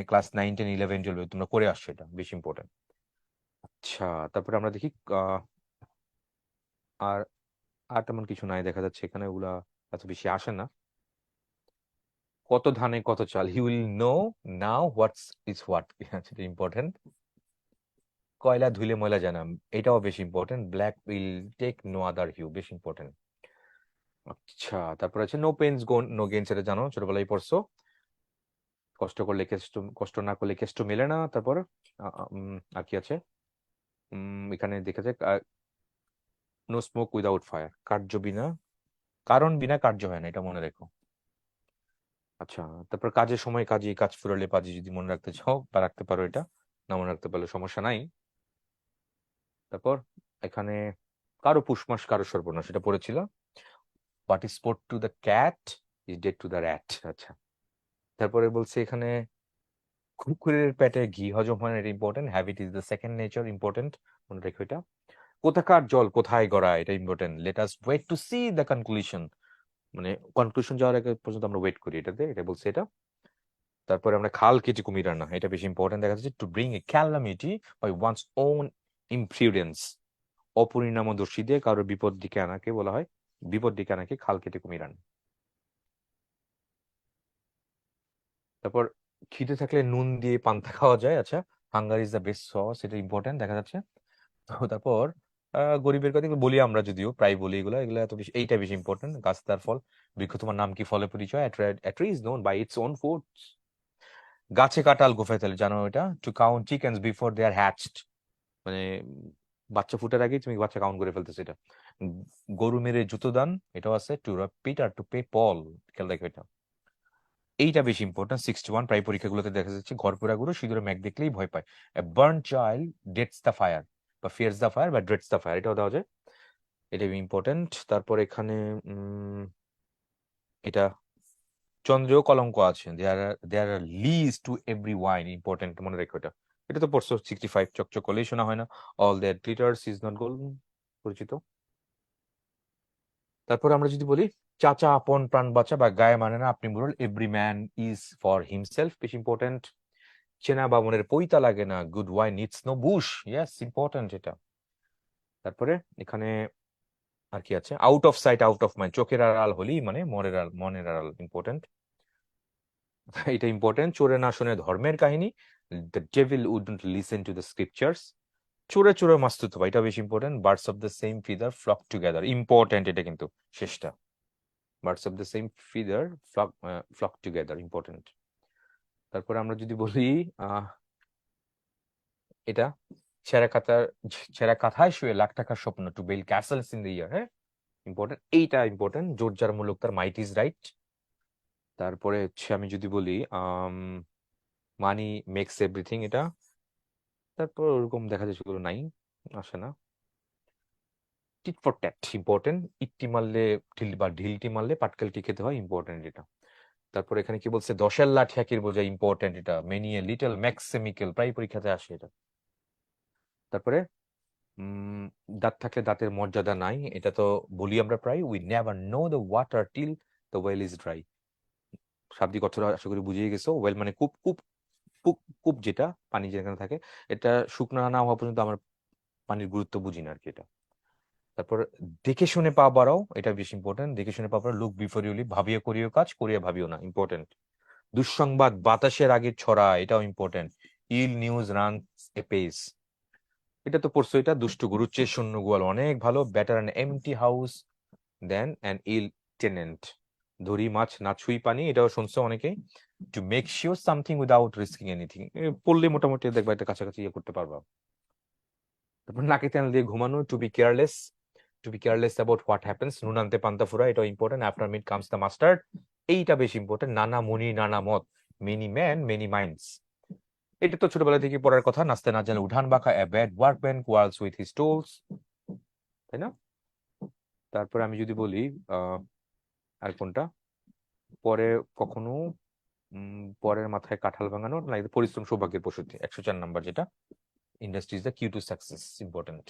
ক্লাস 9, 10, 11, 12 তোমরা করে আসছো, এটা বেশি ইম্পর্টেন্ট। আচ্ছা তারপরে আমরা দেখি আর আর তেমন কিছু নাই দেখা যাচ্ছে এখানে, ওগুলা এত বেশি আসে না। কত ধানে কত চাল, he will know now what's is what, সেটা ইম্পর্টেন্ট। কয়লা ধুলে ময়লা জানাম, এটাও বেশি important. Black will take no other hue, বেশি ইম্পর্টেন্ট। আচ্ছা, তারপর আছে নো পেইনস নো গেইনস, এটা জানো, ছোটবেলায় পড়ছো। কষ্ট করলে কেষ্ট, কষ্ট না করলে কেষ্ট মেলে না। তারপর আর কি আছে, এখানে দেখা যায় নো স্মোক উইদাউট ফায়ার, কার্য বিনা, কারণ বিনা কার্য হয় না, এটা মনে রেখো। আচ্ছা, তারপর কাজের সময় কাজে, কাজ ফুরালে পাজি, যদি মনে রাখতে চাও বা রাখতে পারো এটা, না মনে রাখতে পারলে সমস্যা নাই। তারপর এখানে কারো পুষমাস কারো সর্বনাশ, এটা পড়েছিল। What is sport to the cat is dead to the rat. আচ্ছা, তারপরে বলছে এখানে কুকুরের পেটে ঘি হজম হয় না, এটা important. Habit is the second nature, important, মনে রেখো এটা। কোথাকার জল কোথায় গড়ায়, এটা important. Let us wait to see the conclusion, মানে কনক্লুশন যাওয়ার আগে পর্যন্ত আমরা ওয়েট করি, এটাতে এটা বলছে এটা। তারপরে আমরা খাল কেটে কুমির আনা, এটা বেশি ইম্পর্টেন্ট দেখা যাচ্ছে। To bring a calamity by one's own imprudence, অপরিণামদর্শী দিয়ে কারোর বিপদ দিকে আনাকে বলা হয়, বিপদ দিকে আনাকে খাল কেটে কুমির আনা। তারপর খিদে থাকলে নুন দিয়ে পান্তা খাওয়া যায়। আচ্ছা, hunger is the best sauce, এটা ইম্পর্টেন্ট দেখা যাচ্ছে। তো তারপর গরিবের কথা এগুলো বলি আমরা, যদিও প্রায় বলি এগুলো, এগুলো এত বেশি, এইটা বেশি ইম্পর্টেন্ট। গাছ তার ফল, বৃক্ষ তোমার নাম কি, ফলে পরিচয়। A tree is known by its own fruits. গাছে কাঁঠাল গোফায় তাহলে জানো এটা। To count chickens before they are hatched, মানে বাচ্চা ফুটার আগেই তুমি বাচ্চা কাউন্ট করে ফেলতেছো এটা। গরু মেরে জুতো দান, এটাও আছে। টু রব পিটার টু পে পল, খেয়াল রাখো এটা। এইটা বেশি ইম্পর্টেন্ট। 61 প্রায় পরীক্ষাগুলোতে দেখা যাচ্ছে ঘর পোড়া গরু সিঁদুরে ম্যাগ দেখলেই ভয় পায়। A burnt child dreads the fire, বা ফিয়ার্স দ্য ফায়ার, বা ড্রেডস দ্য ফায়ার, এটাও দেওয়া যায়। এটা ইম্পর্টেন্ট। তারপর এখানে এটা চন্দ্রেও কলঙ্ক আছে। There are lees to every wine, important, মনে রেখো এটা। এটা তো পড়ছো 65, চকচক করলেই শোনা হয় না। All that glitters is not gold, পরিচিত। তারপর আমরা যদি বলি চাচা আপন প্রাণ বাঁচা, বা গায়ে মানে না আপনি মোরল, every man is for himself, বেশি ইম্পর্টেন্ট। চেনা বামনের পৈতা লাগে না, good wine needs no bush, yes important এটা। তারপরে এখানে আর কি আছে, out of sight out of mind, চোখের আড়াল হলি মানে মনের আড়াল, ইম্পর্টেন্ট। এটা ইম্পর্টেন্ট। চোরে না শুনে ধর্মের কাহিনী, the devil wouldn't listen to the scriptures. চোরে চোরে মাস্তুত ভাই, এটা বেশি important. Birds of the same feather flock together, important এটা কিন্তু শেষটা। Birds of the same feather flock together, important. তারপরে আমরা যদি বলি এটা ছেঁড়া কাঁথায় শুয়ে লাখ টাকার স্বপ্ন, to build castles in the ইয়ার, হ্যাঁ ইম্পর্টেন্ট, এইটা ইম্পর্টেন্ট। জোর যার মূলক তার মাইট ইজ রাইট। তারপরে হচ্ছে আমি যদি বলি মানি মেক্স এভরিথিং, এটা। তারপর ওরকম দেখা যায় সেগুলো নাই, আসে না। Tit for tat, important. ইটটি মারলে ঢিল, বা ঢিলটি মারলে পাটকেলটি খেতে হয়, ইম্পর্টেন্ট এটা। তারপর এখানে কি বলছে, দশের লাঠি একের বোঝা, ইম্পর্টেন্ট এটা। মেনি এ লিটল ম্যাক্সিমিক্যাল, প্রায় পরীক্ষাতে আসে এটা। তারপরে দাঁত থাকলে দাঁতের মর্যাদা নাই, এটা তো বলি আমরা প্রায়। We never know the water till the well is dry. শাব্দিক অর্থটা আশা করি বুঝিয়ে গেছো। ওয়েল মানে কূপ, কূপ, কূপ, কূপ যেটা পানি যেখানে থাকে, এটা শুকনো না হওয়া পর্যন্ত আমার পানির গুরুত্ব বুঝি না আর কি এটা। তারপর দেখে শুনে পা বাড়াও, এটা বেশি ইম্পর্টেন্ট। দেখে শুনে পা বাড়াও, লুক বিফোর ইউ লিভ, ভাবিয়ে করিও কাজ, করিয়া ভাবিও না, ইম্পর্টেন্ট। দুঃসংবাদ বাতাসের আগে ছড়া, এটাও important. Ill news run a pace, এটা তো পড়ছো। এটা দুষ্টু গরুর চেয়ে শূন্য গোয়াল অনেক ভালো। Better an empty house than an ill tenant. ধরি মাছ না ছুঁই পানি, এটাও শুনছো অনেকেই। To make sure something without risking anything, পড়লে মোটামুটি দেখবা এটা কাছাকাছি ইয়ে করতে পারবা। তারপর নাকে তেল দিয়ে ঘুমানো, to be careless, to be careless about what happens. নুন আনতে পান্তা ফুরা, এটাও important. After meat comes the mustard, এইটা বেশি ইম্পর্টেন্ট। নানা মুনি নানা মত, মেনি ম্যান মেনি মাইন্ডস, এটা তো ছোটবেলা থেকে পড়ার কথা। নাচতে না জানলে উঠান বাঁকা, a bad workman কোয়ালস with his tools, তাই না? তারপরে আমি যদি বলি আর কোনটা, পরে কখনো পরের মাথায় কাঁঠাল ভাঙানো, না এটা পরিশ্রম সৌভাগ্যের প্রসূতি, 104 নাম্বার যেটা। Industry is the key to success, important.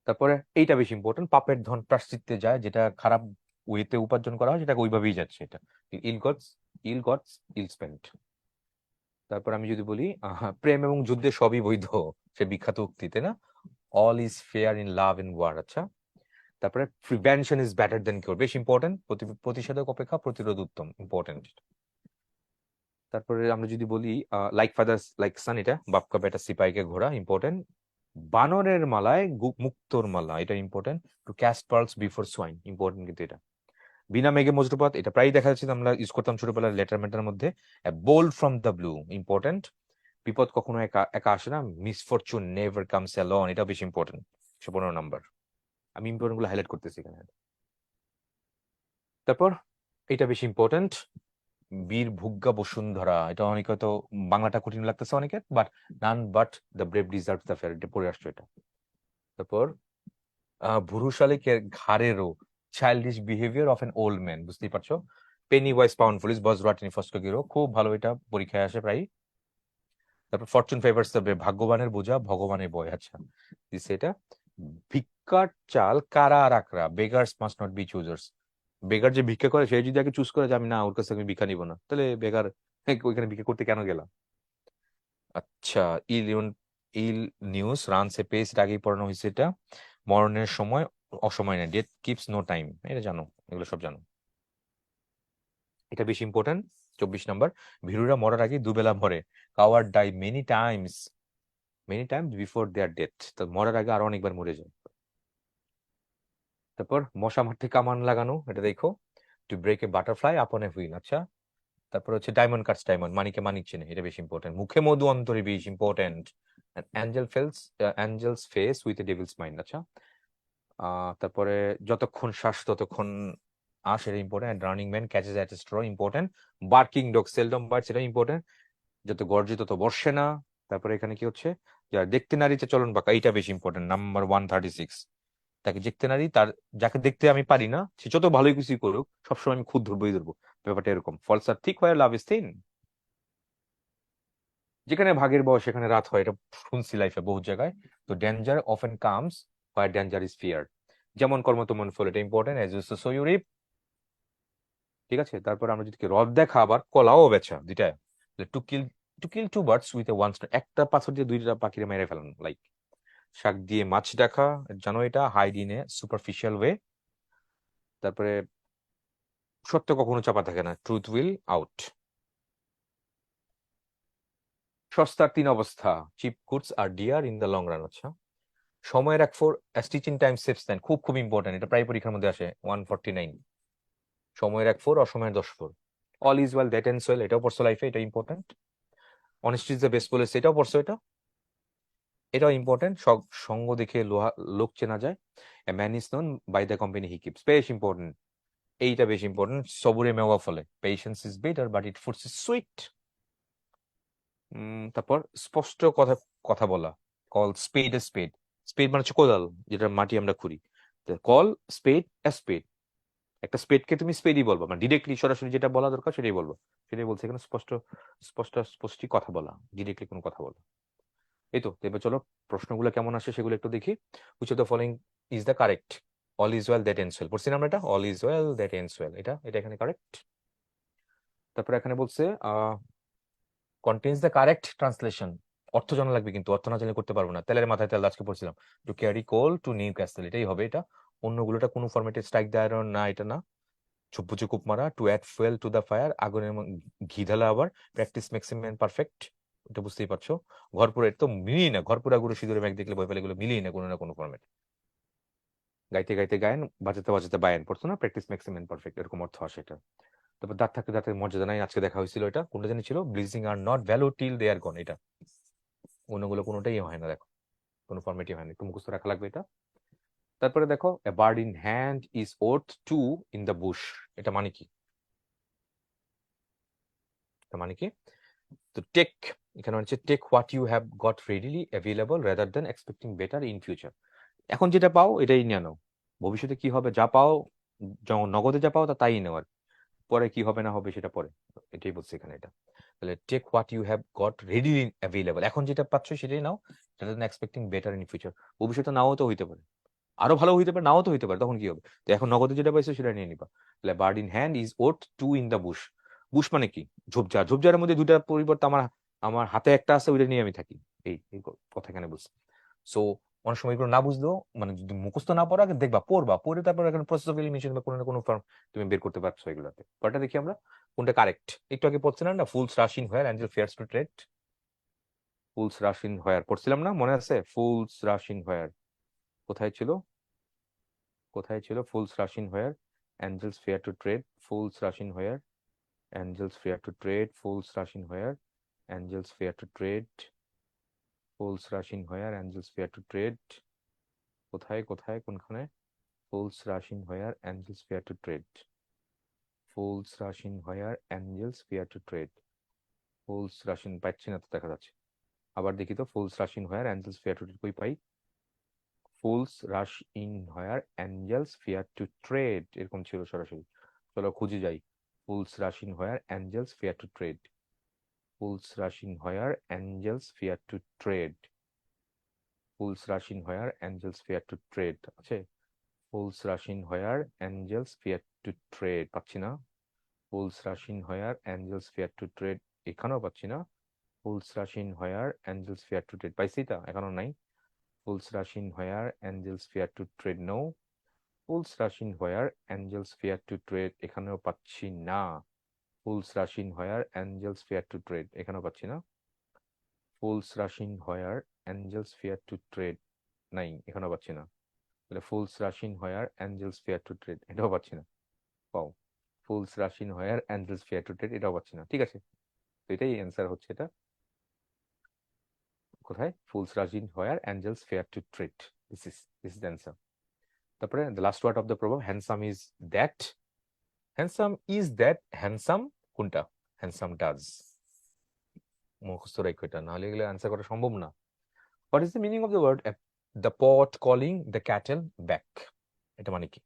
তারপরে এইটা বেশি ইম্পর্টেন্ট, পাপের ধন প্রাশ্চিত্যে যায়, যেটা খারাপ ওয়েতে উপার্জন করা হয় সেটা ওইভাবেই যাচ্ছে এটা। ইল গটস ইল স্পেন্ট। তারপর আমি যদি বলি প্রেম এবং যুদ্ধে সবই বৈধ, সে বিখ্যাত উক্তি, তাই না? All is fair in love and war, আচ্ছা। তারপরে prevention is better than cure, বেশ ইম্পর্টেন্ট। প্রতিষেধক অপেক্ষা প্রতিরোধ উত্তম, ইম্পর্টেন্ট। তারপরে আমরা যদি বলি লাইক ফাদার লাইক সান, এটা বাপ কা বেটা সিপাহি কে ঘোড়া, ইম্পর্টেন্ট। বানরের মালায় মুক্তোর মালা, এটা important. To cast pearls before swine, important কিন্তু এটা। বিনা মেঘে বজ্রপাত, এটা প্রায় দেখা যাচ্ছে, আমরা ইউজ করতাম ছোটবেলার লেটারমেন্টের মধ্যে। Bold from the blue, important. বিপদ কখনো একা একা আসে না, মিসফরচুন নেভার কামস অ্যালোন, এটা বেশি ইম্পর্টেন্ট। 15 নম্বর, আমি ইম্পর্টেন্ট গুলো হাইলাইট করতেছি এখানে। তারপর এটা বেশি ইম্পর্টেন্ট, বীর ভুগ্গা বসুন্ধরা, এটা অনেক হয়তো বাংলাটা কঠিন লাগতেছে অনেকের, but none but the brave deserve the fair, এটা পড়ে আসছো এটা। তারপর ভুরু শালিকের ঘাড়েরও, childish behaviour of an old man, বুঝতেই পারছো। পেনি ওয়াইজ পাউন্ড ফুলিশ, বজ্রাটিনি ফস্কগিরো, খুব ভালো, এটা পরীক্ষায় আসে প্রায়। তারপর ফরচুন ফেভার্স দ্য ব্রেভ, ভাগ্যবানের বোঝা ভগবানের বয়, আচ্ছা দিছে এটা। ভিক্ষার চাল কারা আর আকরা, beggars must not be choosers, beggar যে ভিক্ষা করে সে যদি আগে চুজ করে যে আমি না, ওর কাছে আমি ভিক্ষা নিব না, তাহলে বেগার ওইখানে ভিক্ষা করতে কেন গেলাম। আচ্ছা, ill ill news runs apace, এর আগেই পড়ানো হয়েছে এটা। মরণের সময় অসময় নেই, ডেথ কিপস নো টাইম, এটা জানো, এগুলো সব জানো। এটা বেশি ইম্পর্টেন্ট। 24 নম্বর, ভীরুরা মরার আগে দুবেলা মরে, coward die many times before their death, তো মরার আগে আরো অনেকবার মরে যায়। তারপর মশা মারতে কামান লাগানো, এটা দেখো। টু ব্রেক এ বাটারফ্লাই আপন এ হুইল, আচ্ছা। তারপর হচ্ছে ডায়মন্ড কাটস ডায়মন্ড, মানিকে মানিক চেনে, এটা বেশি ইম্পর্টেন্ট। মুখে মধু অন্তরে বিষ, important. Angel's face with a devil's mind, আচ্ছা। তারপরে যতক্ষণ শ্বাস ততক্ষণ আশ, এটা important. Running man catches at straw, important. Barking dog seldom birds, এটা ইম্পর্টেন্ট। যত গর্জে তত বর্ষে না। তারপরে এখানে কি হচ্ছে, যারা দেখতে নারীতে চলন বাঁকা, এইটা বেশি ইম্পর্টেন্ট, নাম্বার 136। তাকে দেখতে নারী, তার যাকে দেখতে আমি পারি না, সে যত ভালোই কিছু করুক, সবসময় আমি খুদ ধরবোই ধরবো, ব্যাপারটা এরকম। ফলস আর ঠিক হয়, লাভ ইজ থিন। যেখানে ভাগের বয়স সেখানে রাত হয়, এটা শুনছি লাইফে বহু জায়গায়। তো danger often comes where danger is fear, যেমন কর্ম তেমন ফল, এটা important. As you sow you reap, ঠিক আছে। তারপর আমরা যদি রদ দেখা, আবার কলাও বেচা, দুইটা। To kill two birds with a one stone, একটা পাথর দিয়ে দুইটা পাখিরে মেরে ফেলানো, লাইক। শাক দিয়ে মাছ দেখা, জানো এটা, hide in a superficial way. তারপরে সত্য কখনো চাপা থাকে না, ট্রুথ উইল আউট। সস্তার 3 অবস্থা, cheap goods are dear in the long run, আচ্ছা। সময়ের 1/4, stitch in time saves time, খুব খুব ইম্পর্টেন্ট, এটা প্রায় পরীক্ষার মধ্যে আসে। 149, সময়ের 1/4, অসময়ের 10/4। All is well that ends well, এটাও পড়ছো লাইফে, এটা important. Honesty is the best policy, এটাও পড়ছো এটা, এটাও ইম্পর্টেন্ট। সঙ্গ দেখে লোক চেনা যায়। A man is known by the company he keeps, বেশ ইম্পর্টেন্ট। এইটা বেশি ইম্পর্টেন্ট, সবুরে মেওয়া ফলে, patience is better but it foods is sweet. তারপর স্পষ্ট কথা কথা বলা, কল স্পেড এ স্পেড। স্পেড মানে হচ্ছে কোদাল, যেটা মাটি আমরা খুঁড়ি। কল স্পেড এ স্পেড, একটা স্পেডকে তুমি স্পেডই বলবো, মানে ডিরেক্টলি সরাসরি যেটা বলা দরকার সেটাই বলবো। সেটাই বলছে এখানে, স্পষ্টি কথা বলা, ডিরেক্টলি কোনো কথা বলা। এই তো, এবার চলো প্রশ্নগুলো কেমন আসে সেগুলো একটু দেখি। Which of the following is the correct. All is well that ends well, পড়ছি না আমরা এটা, all is well that ends well, এটা এটা এখানে কারেক্ট। তারপর এখানে বলছে কন্টেন্স দ্য কারেক্ট ট্রান্সলেশন, অর্থ জানা লাগবে, কিন্তু অর্থ না জানলে করতে পারবো না। তেলের মাথায় তেল, আজকে পড়ছিলাম। To carry coal to Newcastle, এটাই হবে এটা। অন্যগুলোটা কোনো ফরম্যাটে স্ট্রাইক দ্য আয়রন, না এটা না। চুপ্পু চুকুপ মারা, to add fuel to the fire, আগুনের ঘি ঢালা, আবার practice makes a man perfect, এটা বুঝতেই পারছো। ঘরপুরা, এটা তো মিলিয়ে না, ঘরপুরা গুরু সিঁদুরে মেঘ দেখলে ভয় পেলে, এগুলো মিলিয়ে না কোনো ফরম্যাট। গাইতে গাইতে গায়েন, বাজাতে বাজাতে বায়ান, পড়তো না, practice makes a man perfect, এরকম অর্থ আসে এটা। তারপর দাঁত থাকতে দাঁতের মর্যাদা নাই, আজকে দেখা হয়েছিল, এটা কোনটা জানি ছিল, blessings are not valued till they are gone, এটা। অন্যগুলো কোনোটাই হয় না, দেখো কোনো ফরম্যাটই হয় না, একটু মুখস্থ রাখা লাগবে এটা। তারপরে দেখো, a bird in hand is worth two in the bush, এটা মানে কি, এটা মানে কি। তো টেক, এখানে হচ্ছে take what you have got readily available rather than expecting better in future, এখন যেটা পাও এটাই নিয়ে নাও, ভবিষ্যতে কি হবে, যা পাও, যখন নগদে যা পাও তাই নেওয়ার, পরে কি হবে না হবে সেটা পরে, এটাই বলছে এখানে এটা। তাহলে take what you have got readily available, এখন যেটা পাচ্ছ সেটাই নাও, rather than expecting better in future, ভবিষ্যতে নাও তো হইতে পারে, আরো ভালো হইতে পারে, নাও তো হইতে পারে, তখন কি হবে। তো এখন নগদে যেটা পাইছো সেটা নিয়ে নিবা। তাহলে bird in hand is worth two in the bush, bush মানে কি, ঝোপঝাড়, ঝোপঝাড়ের মধ্যে দুইটা পরিবর্তে আমার আমার হাতে একটা আছে, ওইটা নিয়ে আমি থাকি, এই এই কথা এখানে বুঝছি। সো অনেক সময় এগুলো না বুঝলেও, মানে যদি মুখস্থ না পড়া, আগে দেখবা, পড়বা, পড়ে তারপর এখানে প্রসেস অফ এলিমিনেশন বা কোনো না কোনো ফর্ম তুমি বের করতে পারছো এগুলোতে। পরটা দেখি আমরা কোনটা কারেক্ট। একটু আগে পড়ছিলাম না, fools rush in where angel fears to tread, fools rush in where পড়ছিলাম না, মনে আছে? ফুলস রাশ ইন হোয়ার কোথায় ছিল? কোথায় ছিল? Fools rush in where angels fear to tread, fools rush in where angels fear to tread, fools rush in where angels fear to tread, fools rush in where angels fear to tread. কোথায় কোথায় কোনখানে? Fools rush in where angels fear to tread, fools rush in where angels fear to tread, fools rush in পাচ্ছি না তো, দেখা যাচ্ছে। আবার দেখি তো, fools rush in where angels fear to tread কই পাই? Fools rush in where angels fear to tread এরকম ছিল সরাসরি। চলো খুঁজে যাই। Fools rush in where angels fear to tread, fools rush in where angels fear to tread, fools rush in where angels fear to tread আছে? Fools rush in where angels fear to tread পাচ্ছি না। Fools rush in where angels fear to tread এখানেও পাচ্ছি না। Fools rush in where angels fear to tread পাইছি, তা এখনো নাই। Fools rush in where angels fear to tread no. Fools rush in where angels fear to tread এখানেও পাচ্ছি না। Fools rush in where angels fear to tread এখানেও পাচ্ছি না। Fools rush in where angels fear to tread নাই, এখানেও পাচ্ছি না। তাহলে fools rush in where angels fear to tread এটাও পাচ্ছি না। পাও, fools rush in where angels fear to tread এটাও পাচ্ছি না। ঠিক আছে, তো এটাই অ্যান্সার হচ্ছে এটা। কোথায়? Fools rush in where angels fear to tread, this is the answer. তারপরে the last word of the proverb, handsome is that, handsome is that, handsome কোনটা? হ্যান্ডসাম ডাজ, মুখস্থ রাখো এটা, নাহলে এগুলো অ্যান্সার করা সম্ভব না। What is the meaning of the word the pot calling the kettle black? এটা মানে কি?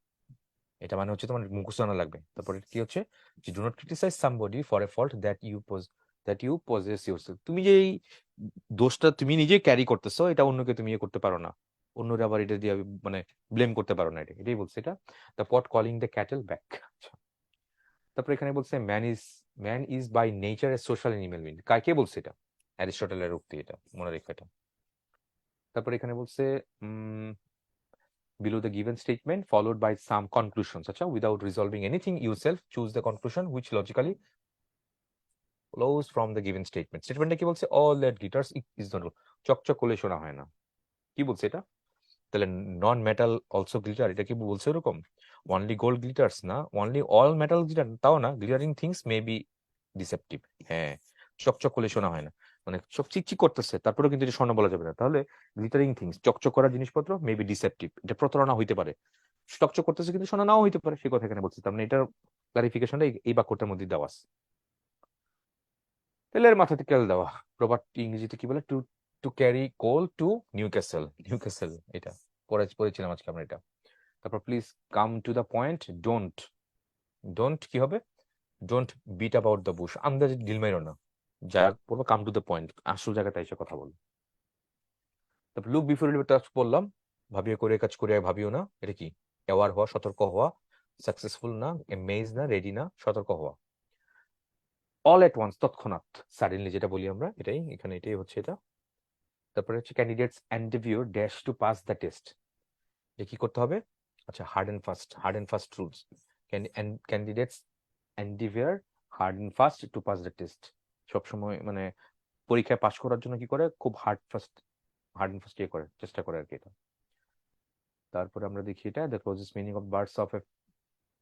এটা মানে হচ্ছে তোমার মুখস্থ জানা লাগবে। তারপরে কি হচ্ছে যে do not criticise somebody for a fault that you possess yourself. তুমি যে এই দোষটা তুমি নিজে ক্যারি করতেছো, এটা অন্যকে তুমি ইয়ে করতে পারো না, অন্যরা আবার এটা দিয়ে মানে ব্লেম করতে পারো না, এটাই বলছে এটা, the pot calling the kettle black. তারপরে এখানে বলছে man is by nature a social animal being. কে বলছে এটা? অ্যারিস্টটলের উক্তি, এটা মনে রেখো এটা। তারপরে এখানে বলছে below the given statement followed by some conclusions. আচ্ছা, without resolving anything yourself, choose the conclusion which logically flows from the given statement. স্টেটমেন্টটা কি বলছে? all that glitters is not gold. চকচক করলে সোনা হয় না। কি বলছে এটা? তাহলে নন মেটাল অলসো গ্লিটার, এটা কি বলছে এরকম? অনলি গোল্ড গ্লিটার্স না, অনলি অল মেটাল গ্লিটার তাও না, glittering things may be deceptive. হ্যাঁ, চকচক করলে শোনা হয় না, মানে চোখ চিকচিক করতেছে তারপরেও কিন্তু এটা স্বর্ণ বলা যাবে না। তাহলে গ্লিটারিং থিংস, চকচক করা জিনিসপত্র, মে বি ডিসেপটিভ, এটা প্রতারণা হইতে পারে। চকচক করতেছে কিন্তু সোনা নাও হইতে পারে, সে কথা এখানে বলছে। তার মানে এটার ক্লারিফিকেশনটা এই বাক্যটার মধ্যে দেওয়া আছে। তেলের মাথাতে তেল দেওয়া, প্রবাদটি ইংরেজিতে কি বলে? To to carry coal to Newcastle, Newcastle এটা পড়েছিলাম আজকে আমরা এটা। তারপর please come to the point, don't, don't কি হবে? Don't beat about the bush, আন্দাজে ঢিল মেরো না, যা বলবো কাম টু দ্য পয়েন্ট, আসল জায়গাতে এসে কথা বল। তারপর লুক বিফোর ইউ টাচ বললাম, ভাবিয়ে করে কাজ করে ভাবিও না, এটা কি? অ্যাওয়ার হওয়া, সতর্ক হওয়া, সাকসেসফুল না, এমেজ না, রেডি না, সতর্ক হওয়া। অল এট ওয়ান্স, তৎক্ষণাৎ, সাডেনলি যেটা বলি আমরা, এটাই এখানে, এটাই হচ্ছে এটা। তারপরে হচ্ছে candidates endeavour dash to pass the test, যে কি করতে হবে? আচ্ছা, hard and fast rules, candidates endeavour hard and fast to pass the test, সবসময় মানে পরীক্ষায় পাশ করার জন্য কি করে? খুব হার্ড এন্ড ফাস্ট ইয়ে করে, চেষ্টা করে আর কি এটা। তারপরে আমরা দেখি এটা, the closest meaning of birds of a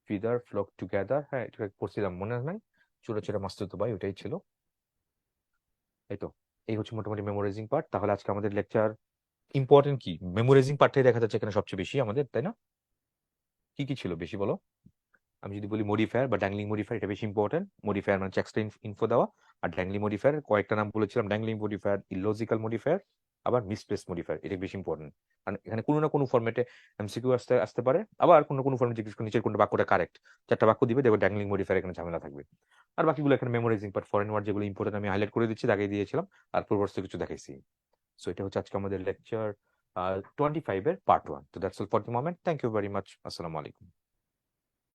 feather flock together, হ্যাঁ এটা পড়ছিলাম, মনে নাই? চুরা চুরা মাস্তুতো ভাই, ওটাই ছিল। এই তো, এই হচ্ছে মোটামুটি মেমোরাইজিং পার্ট। তাহলে আজকে আমাদের লেকচার ইম্পর্টেন্ট কি? মেমোরাইজিং পার্টটাই দেখা যাচ্ছে এখানে সবচেয়ে বেশি আমাদের, তাই না? কি কি ছিল বেশি বলো? আমি যদি বলি মডিফায়ার বা ড্যাংলিং মডিফায়ার, এটা বেশি ইম্পর্টেন্ট। মডিফায়ার মানে এক্সট্রা ইনফো দেওয়া, আর ড্যাংলিং মডিফায়ার কয়েকটা নাম বলেছিলাম, ড্যাংলিং মডিফায়ার, ইলজিক্যাল মডিফায়ার, আবার মিসপ্লেস মডিফায়ার, এটা বেশি ইম্পর্টেন্ট। কারণ এখানে কোনো না কোনো ফর্মেটে এমসিকিউ আসতে আসতে পারে, আবার কোনো কোনো ফর্মেটে জিজ্ঞেস করে নিচের কোনটা বাক্যটা কারেক্ট, চারটা বাক্য দিবে, দেখবে ড্যাংলিং মডিফায়ার এখানে ঝামেলা থাকবে। আর বাকিগুলো এখানে মেমোরাইজিং পার্ট, ফরেন ওয়ার্ড যেগুলো ইম্পর্টেন্ট আমি হাইলাইট করে দিচ্ছি, দাগিয়ে দিয়েছিলাম, আর পূর্ববর্তী কিছু দেখাইছি। সো এটা হচ্ছে আজকে আমাদের লেকচার 25 এর পার্ট 1। তো that's all for the moment, thank you very much, আসসালামু আলাইকুম।